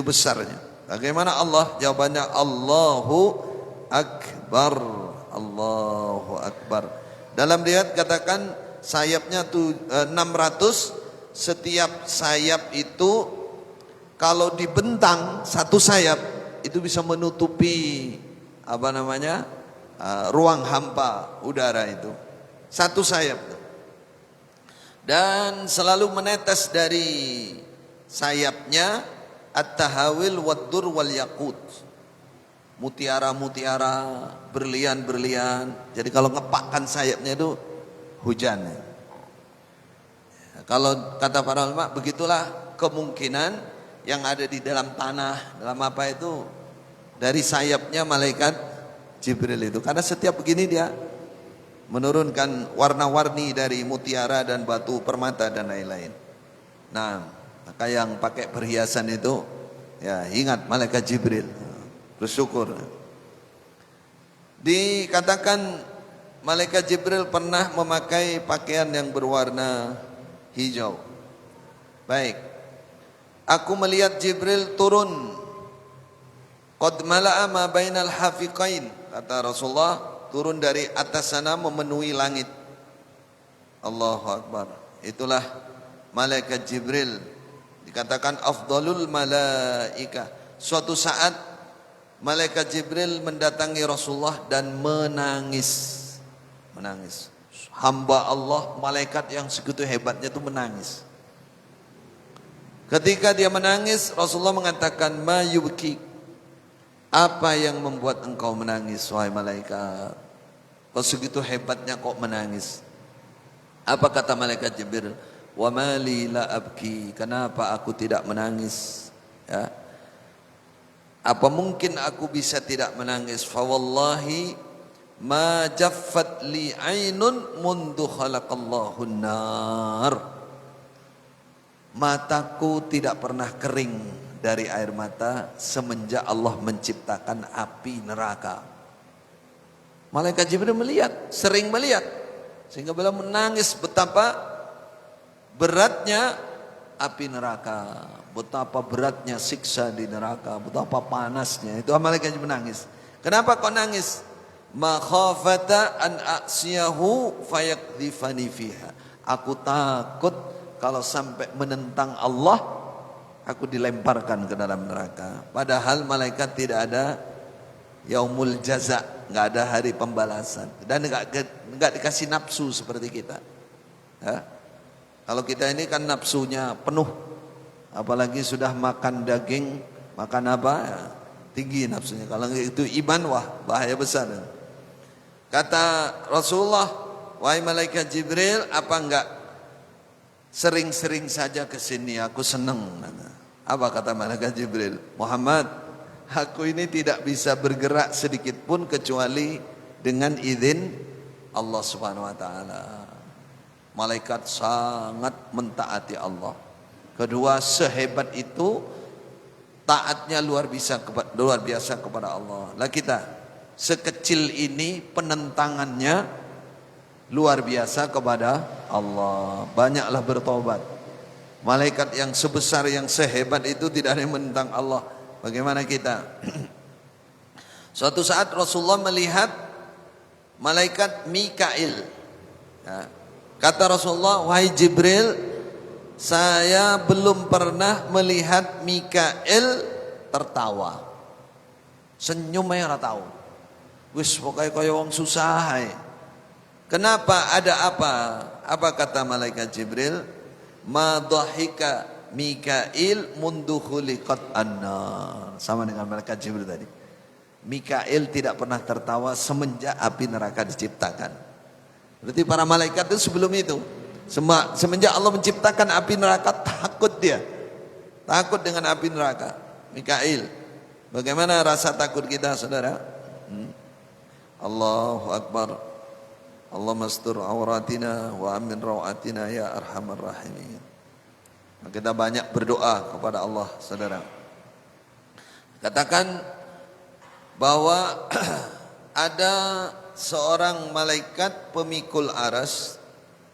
besarnya. Bagaimana Allah? Jawabannya Allahu Akbar. Allahu Akbar. Dalam riwayat katakan sayapnya 600. Setiap sayap itu kalau dibentang satu sayap itu bisa menutupi ruang hampa udara itu. Satu sayap. Dan selalu menetes dari sayapnya at-tahawil wad-dur wal yaqut. Mutiara-mutiara, berlian-berlian. Jadi kalau ngepakkan sayapnya itu hujan. Kalau kata para ulama, begitulah kemungkinan yang ada di dalam tanah, dalam apa itu, dari sayapnya malaikat Jibril itu. Karena setiap begini dia menurunkan warna-warni dari mutiara dan batu permata dan lain-lain. Nah, maka yang pakai perhiasan itu ya ingat malaikat Jibril, bersyukur. Dikatakan malaikat Jibril pernah memakai pakaian yang berwarna hijau. Baik, aku melihat Jibril turun. Qad mala'a ma bainal hafiqain, kata Rasulullah, turun dari atas sana memenuhi langit. Allahu Akbar. Itulah malaikat Jibril, dikatakan afdalul malaika. Suatu saat malaikat Jibril mendatangi Rasulullah dan menangis. Hamba Allah, malaikat yang segitu hebatnya itu menangis. Ketika dia menangis, Rasulullah mengatakan, ma yubki, apa yang membuat engkau menangis wahai malaikat? Kau segitu hebatnya kok menangis? Apa kata malaikat Jibril? Wa ma li la abki, kenapa aku tidak menangis? Ya. Apa mungkin aku bisa tidak menangis? Fa wallahi ma jaffat li ainun mundu khalaqallahu nar. Mataku tidak pernah kering dari air mata semenjak Allah menciptakan api neraka. Malaikat Jibril melihat, sering melihat, sehingga beliau menangis betapa beratnya api neraka, betapa beratnya siksa di neraka, betapa panasnya. Itu malaikat Jibril menangis. Kenapa kau nangis? Makhafata an a'siyahu fayakdhifani fiha. Aku takut kalau sampai menentang Allah, aku dilemparkan ke dalam neraka. Padahal malaikat tidak ada yaumul jaza, nggak ada hari pembalasan, dan nggak dikasih nafsu seperti kita. Ya? Kalau kita ini kan nafsunya penuh, apalagi sudah makan daging, makan apa, ya, tinggi nafsunya. Kalau itu iman, wah bahaya besar. Kata Rasulullah, wahai malaikat Jibril, apa enggak sering-sering saja ke sini, aku senang. Apa kata malaikat Jibril? Muhammad, aku ini tidak bisa bergerak sedikit pun kecuali dengan izin Allah Subhanahu wa taala. Malaikat sangat mentaati Allah. Kedua, sehebat itu taatnya luar biasa kepada Allah. Lah kita sekecil ini penentangannya luar biasa kepada Allah. Banyaklah bertobat. Malaikat yang sebesar, yang sehebat itu tidak ada yang menentang Allah. Bagaimana kita? Suatu saat Rasulullah melihat malaikat Mikail. Ya. Kata Rasulullah, wahai Jibril, saya belum pernah melihat Mikail tertawa. Senyum aja ora tahu. Wis pokoke kaya wong susah ae. Kenapa? Ada apa? Apa kata malaikat Jibril? Ma dhahika Mikail mundu khuliqat annar. Sama dengan malaikat Jibril tadi. Mikail tidak pernah tertawa semenjak api neraka diciptakan. Berarti para malaikat itu sebelum itu, semenjak Allah menciptakan api neraka, takut dia. Takut dengan api neraka. Mikail. Bagaimana rasa takut kita, saudara? Allahu Akbar. Allah mastur auratina wa amin rawatina ya arhamar rahimin. Kita banyak berdoa kepada Allah, saudara. Katakan bahwa ada seorang malaikat pemikul aras,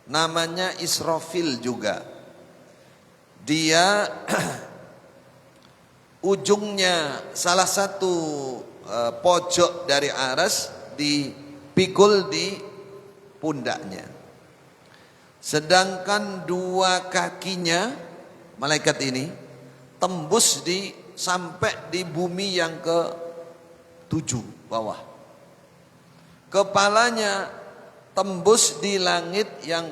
namanya Israfil juga. Dia ujungnya salah satu pojok dari aras dipikul di pundaknya. Sedangkan dua kakinya malaikat ini tembus sampai di bumi yang ke-7 bawah. Kepalanya tembus di langit yang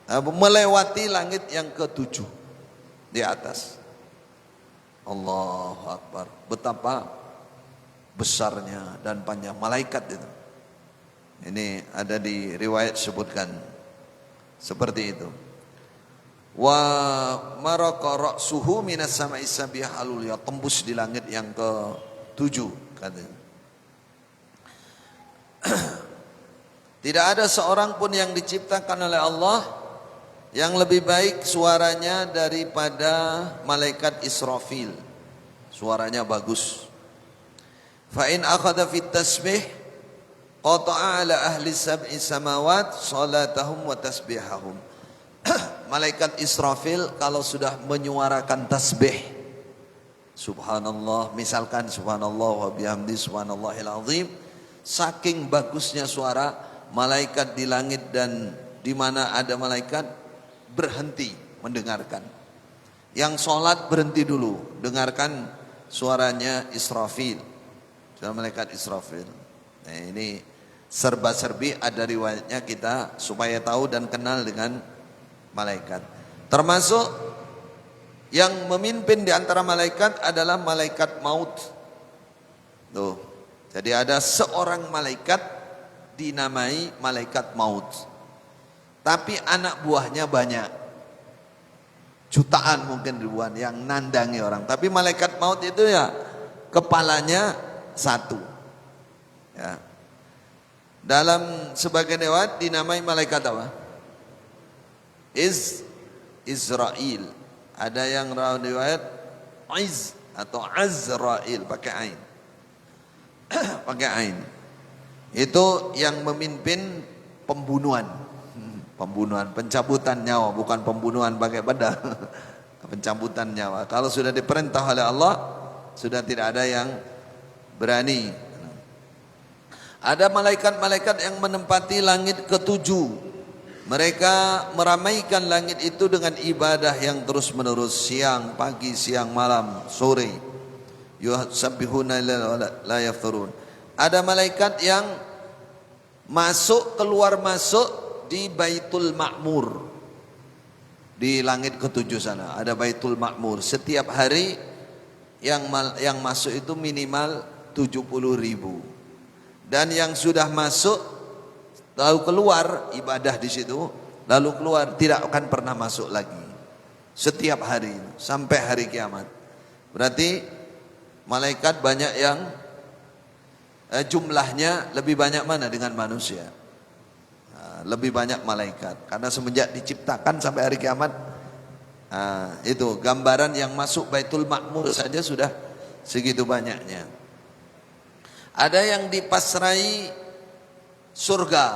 melewati langit yang ke-7 di atas. Allahu Akbar. Betapa besarnya dan panjang malaikat itu. Ini ada di riwayat sebutkan seperti itu. Wa maraka ra'suhu minas sama'i sabih alulya, tembus di langit yang ke-7 katanya. Tidak ada seorang pun yang diciptakan oleh Allah yang lebih baik suaranya daripada malaikat Israfil. Suaranya bagus. Fa in akhadha fit tasbih qata'a ala ahli sab'i samawat salatahum wa tasbihahum. Malaikat Israfil kalau sudah menyuarakan tasbih, subhanallah, misalkan subhanallah wa bihamdi subhanallahil azim, saking bagusnya suara malaikat di langit dan di mana ada malaikat berhenti mendengarkan. Yang sholat berhenti dulu, dengarkan suaranya Israfil, suara malaikat Israfil. Nah, ini serba-serbi ada riwayatnya kita supaya tahu dan kenal dengan malaikat. Termasuk yang memimpin di antara malaikat adalah malaikat maut. Tuh. Jadi ada seorang malaikat dinamai malaikat maut. Tapi anak buahnya banyak. Jutaan mungkin ribuan yang nandangi orang. Tapi malaikat maut itu ya kepalanya satu. Ya. Dalam sebagian riwayat dinamai malaikat apa? Israel. Ada yang riwayat atau Azrail pakai ain. Pakai ain. Itu yang memimpin pembunuhan. Pembunuhan, pencabutan nyawa, bukan pembunuhan pakai pedang. Pencabutan nyawa. Kalau sudah diperintah oleh Allah, sudah tidak ada yang berani. Ada malaikat-malaikat yang menempati langit ke-7. Mereka meramaikan langit itu dengan ibadah yang terus menerus, siang, pagi, siang, malam, sore. Yusabbihuna la yafturun. Ada malaikat yang masuk keluar masuk di Baitul Ma'mur. Di langit ke-7 sana ada Baitul Ma'mur. Setiap hari yang masuk itu minimal 70.000. Dan yang sudah masuk lalu keluar ibadah di situ, lalu keluar tidak akan pernah masuk lagi. Setiap hari sampai hari kiamat. Berarti malaikat banyak yang jumlahnya lebih banyak mana dengan manusia? Lebih banyak malaikat. Karena semenjak diciptakan sampai hari kiamat, itu gambaran yang masuk Baitul Ma'mur saja sudah segitu banyaknya. Ada yang dipasrai surga.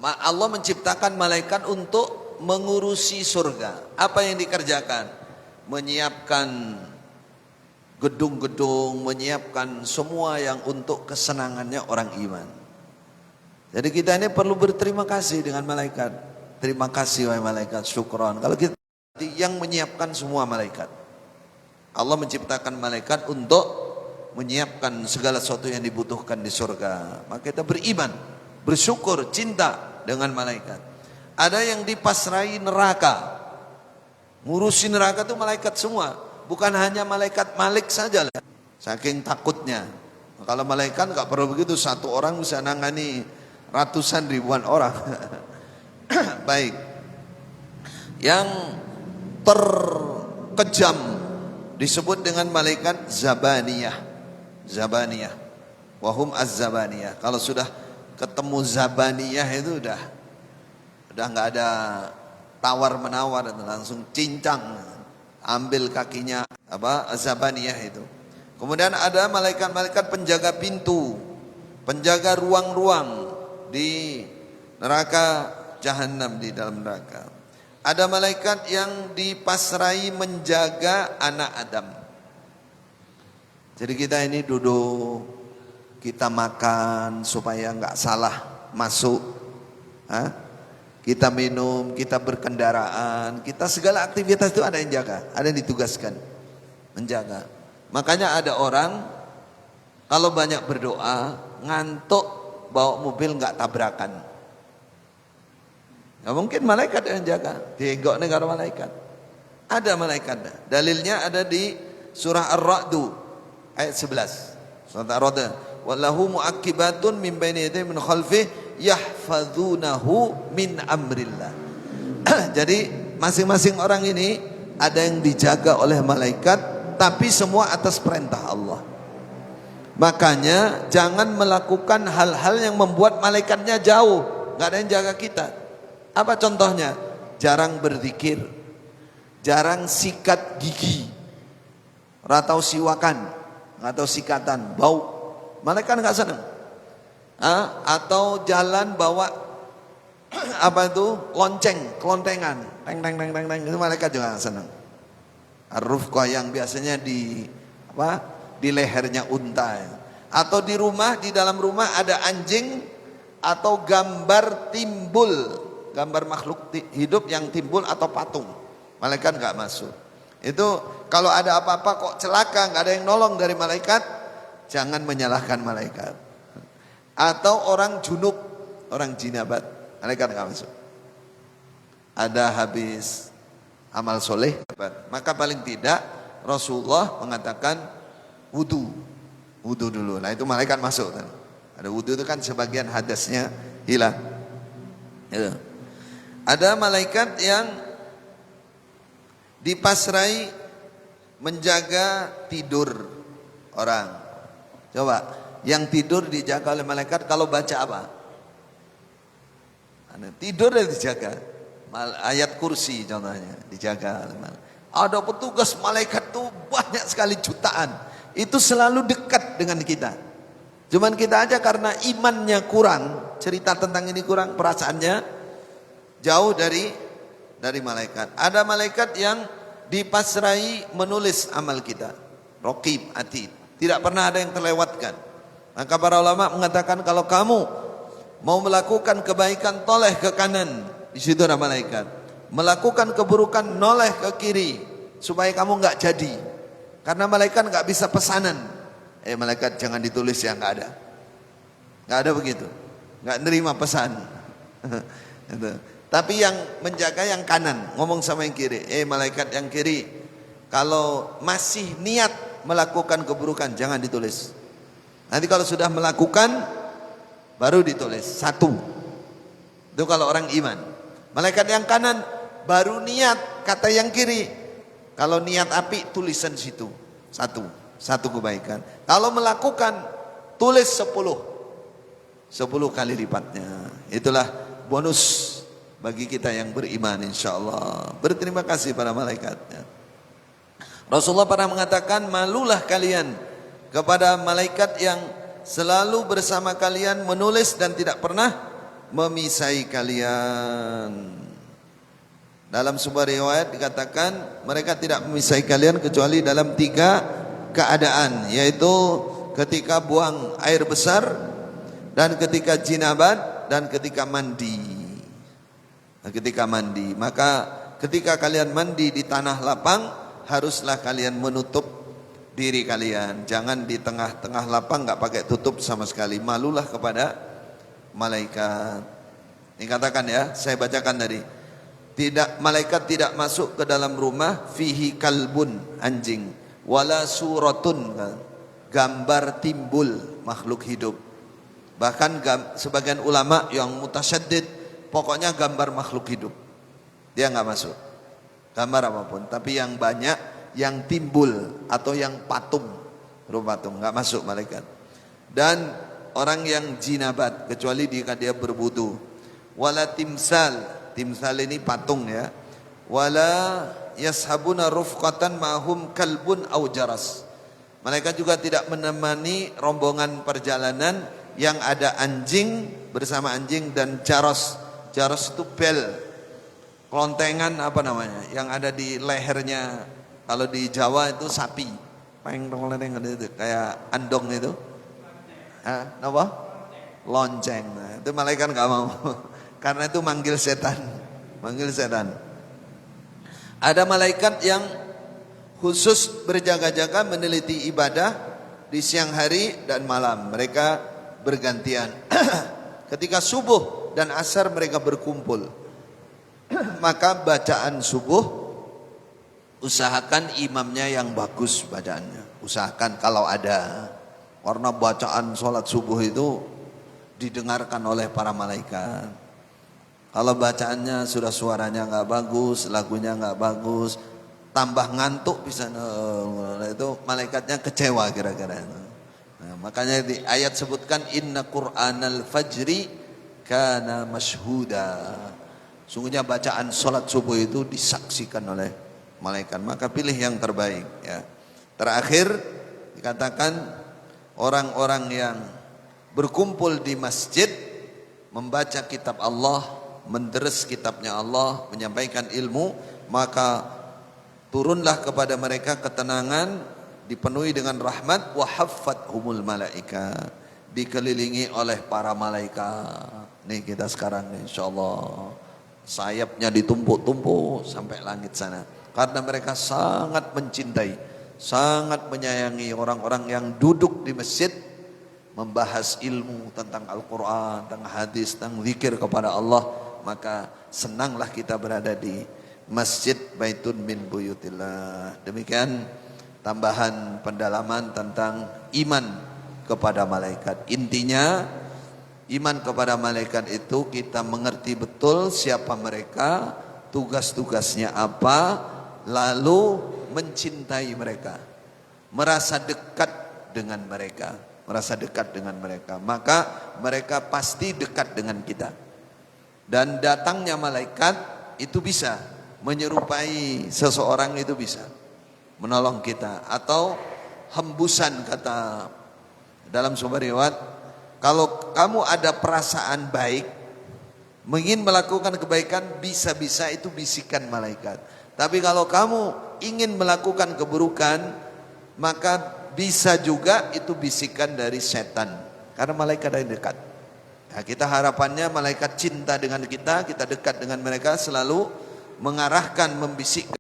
Allah menciptakan malaikat untuk mengurusi surga. Apa yang dikerjakan? Menyiapkan gedung-gedung, menyiapkan semua yang untuk kesenangannya orang iman. Jadi kita ini perlu berterima kasih dengan malaikat. Terima kasih wahai malaikat, syukron. Kalau kita yang menyiapkan semua malaikat. Allah menciptakan malaikat untuk menyiapkan segala sesuatu yang dibutuhkan di surga. Maka kita beriman, bersyukur, cinta dengan malaikat. Ada yang dipasrai neraka. Ngurusi neraka itu malaikat semua, bukan hanya malaikat Malik saja. Saking takutnya. Kalau malaikat enggak perlu begitu, satu orang bisa nangani ratusan ribuan orang. Baik. Yang terkejam disebut dengan malaikat Zabaniyah. Zabaniyah, wahum az-zabaniyah. Kalau sudah ketemu Zabaniyah itu udah nggak ada tawar menawar, langsung cincang, ambil kakinya Zabaniyah itu. Kemudian ada malaikat-malaikat penjaga pintu, penjaga ruang-ruang di neraka jahanam, di dalam neraka. Ada malaikat yang dipasrai menjaga anak Adam. Jadi kita ini duduk, kita makan supaya nggak salah masuk, kita minum, kita berkendaraan, kita segala aktivitas itu ada yang jaga, ada yang ditugaskan menjaga. Makanya ada orang kalau banyak berdoa ngantuk bawa mobil nggak tabrakan. Nggak mungkin, malaikat yang jaga, diegok negara malaikat. Ada malaikat. Dalilnya ada di surah Ar-Ra'du ayat 11. Surah Ar-Ra'd. Wallahu mu'aqibatun min baini yadayhi min khalfihi yahfazunahu min amrillah. Jadi masing-masing orang ini ada yang dijaga oleh malaikat, tapi semua atas perintah Allah. Makanya jangan melakukan hal-hal yang membuat malaikatnya jauh, nggak ada yang jaga kita. Apa contohnya? Jarang berzikir, jarang sikat gigi, atau siwakan, atau sikatan, bau. Malaikat nggak senang. Atau jalan bawa lonceng, kelontengan, teng teng teng teng teng, itu malaikat juga nggak senang. Ar-rufqah yang biasanya di lehernya unta. Atau di rumah, di dalam rumah ada anjing atau gambar timbul, gambar makhluk hidup yang timbul atau patung, malaikat nggak masuk. Itu kalau ada apa-apa kok celaka nggak ada yang nolong dari malaikat, jangan menyalahkan malaikat. Atau orang junub, orang jinabat, malaikat nggak masuk. Ada habis amal soleh, maka paling tidak Rasulullah mengatakan wudu dulu. Nah itu malaikat masuk. Ada wudu itu kan sebagian hadasnya hilang. Itu. Ada malaikat yang dipasrai menjaga tidur orang. Coba, yang tidur dijaga oleh malaikat kalau baca apa? Tidur dan dijaga. Ayat kursi contohnya dijaga oleh malaikat. Ada petugas malaikat tuh banyak sekali, jutaan. Itu selalu dekat dengan kita. Cuman kita aja karena imannya kurang, cerita tentang ini kurang, perasaannya jauh dari malaikat. Ada malaikat yang dipasrai menulis amal kita, Raqib, Atid. Tidak pernah ada yang terlewatkan. Maka para ulama mengatakan kalau kamu mau melakukan kebaikan, toleh ke kanan, di situ ada malaikat. Melakukan keburukan, noleh ke kiri, supaya kamu nggak jadi. Karena malaikat nggak bisa pesanan. Malaikat jangan ditulis ya, nggak ada begitu, nggak nerima pesan. Tapi yang menjaga yang kanan, ngomong sama yang kiri, malaikat yang kiri, kalau masih niat melakukan keburukan jangan ditulis. Nanti kalau sudah melakukan baru ditulis. Satu, Itu kalau orang iman. Malaikat yang kanan baru niat kata yang kiri. Kalau niat api tulisan situ satu kebaikan. Kalau melakukan tulis 10 kali lipatnya. Itulah bonus bagi kita yang beriman insyaallah. Berterima kasih pada malaikatnya. Rasulullah pernah mengatakan, malulah kalian kepada malaikat yang selalu bersama kalian menulis dan tidak pernah memisai kalian. Dalam sebuah riwayat dikatakan mereka tidak memisai kalian kecuali dalam 3 keadaan, yaitu ketika buang air besar dan ketika jinabat dan ketika mandi. Ketika mandi, maka ketika kalian mandi di tanah lapang, haruslah kalian menutup diri kalian. Jangan di tengah-tengah lapang nggak pakai tutup sama sekali. Malulah kepada malaikat. Ini katakan ya, saya bacakan tadi. Malaikat tidak masuk ke dalam rumah fihi kalbun, anjing, wala suratun, gambar timbul makhluk hidup. Bahkan sebagian ulama yang mutasyaddid, pokoknya gambar makhluk hidup dia nggak masuk, gambar apapun. Tapi yang banyak yang timbul atau yang patung nggak masuk malaikat. Dan orang yang jinabat kecuali jika dia berwudu. Wala timsal ini patung ya. Wala yashabuna rufqatan mahum kalbun au jaras. Malaikat juga tidak menemani rombongan perjalanan yang ada anjing bersama anjing dan jaros. Jaros itu bel, kelontengan apa namanya, yang ada di lehernya. Kalau di Jawa itu sapi, itu kayak andong itu. Apa? Lonceng. Nah, itu malaikat nggak mau, karena itu manggil setan. Ada malaikat yang khusus berjaga-jaga meneliti ibadah di siang hari dan malam. Mereka bergantian. Ketika subuh dan asar mereka berkumpul. Maka bacaan subuh usahakan imamnya yang bagus bacaannya. Usahakan kalau ada. Karena bacaan sholat subuh itu didengarkan oleh para malaikat. Kalau bacaannya sudah suaranya nggak bagus, lagunya nggak bagus, tambah ngantuk bisa, itu malaikatnya kecewa kira-kira. Nah, makanya di ayat sebutkan inna Qur'anal fajri kana masyhuda. Sungguhnya bacaan salat subuh itu disaksikan oleh malaikat. Maka pilih yang terbaik ya. Terakhir dikatakan orang-orang yang berkumpul di masjid membaca kitab Allah, menderes kitabnya Allah, menyampaikan ilmu, maka turunlah kepada mereka ketenangan, dipenuhi dengan rahmat, wa haffathumul malaika, dikelilingi oleh para malaikat. Nih kita sekarang insyaallah sayapnya ditumpuk-tumpuk sampai langit sana. Karena mereka sangat mencintai, sangat menyayangi orang-orang yang duduk di masjid membahas ilmu tentang Al-Quran, tentang hadis, tentang zikir kepada Allah. Maka senanglah kita berada di masjid Baitun min Buyutillah. Demikian tambahan pendalaman tentang iman kepada malaikat. Intinya iman kepada malaikat itu kita mengerti betul siapa mereka, tugas-tugasnya apa, lalu mencintai mereka, merasa dekat dengan mereka, maka mereka pasti dekat dengan kita. Dan datangnya malaikat itu bisa menyerupai seseorang, itu bisa menolong kita, atau hembusan, kata dalam sebuah riwayat, kalau kamu ada perasaan baik, ingin melakukan kebaikan, bisa-bisa itu bisikan malaikat. Tapi kalau kamu ingin melakukan keburukan, maka bisa juga itu bisikan dari setan. Karena malaikat yang dekat. Nah, kita harapannya malaikat cinta dengan kita dekat dengan mereka, selalu mengarahkan, membisikkan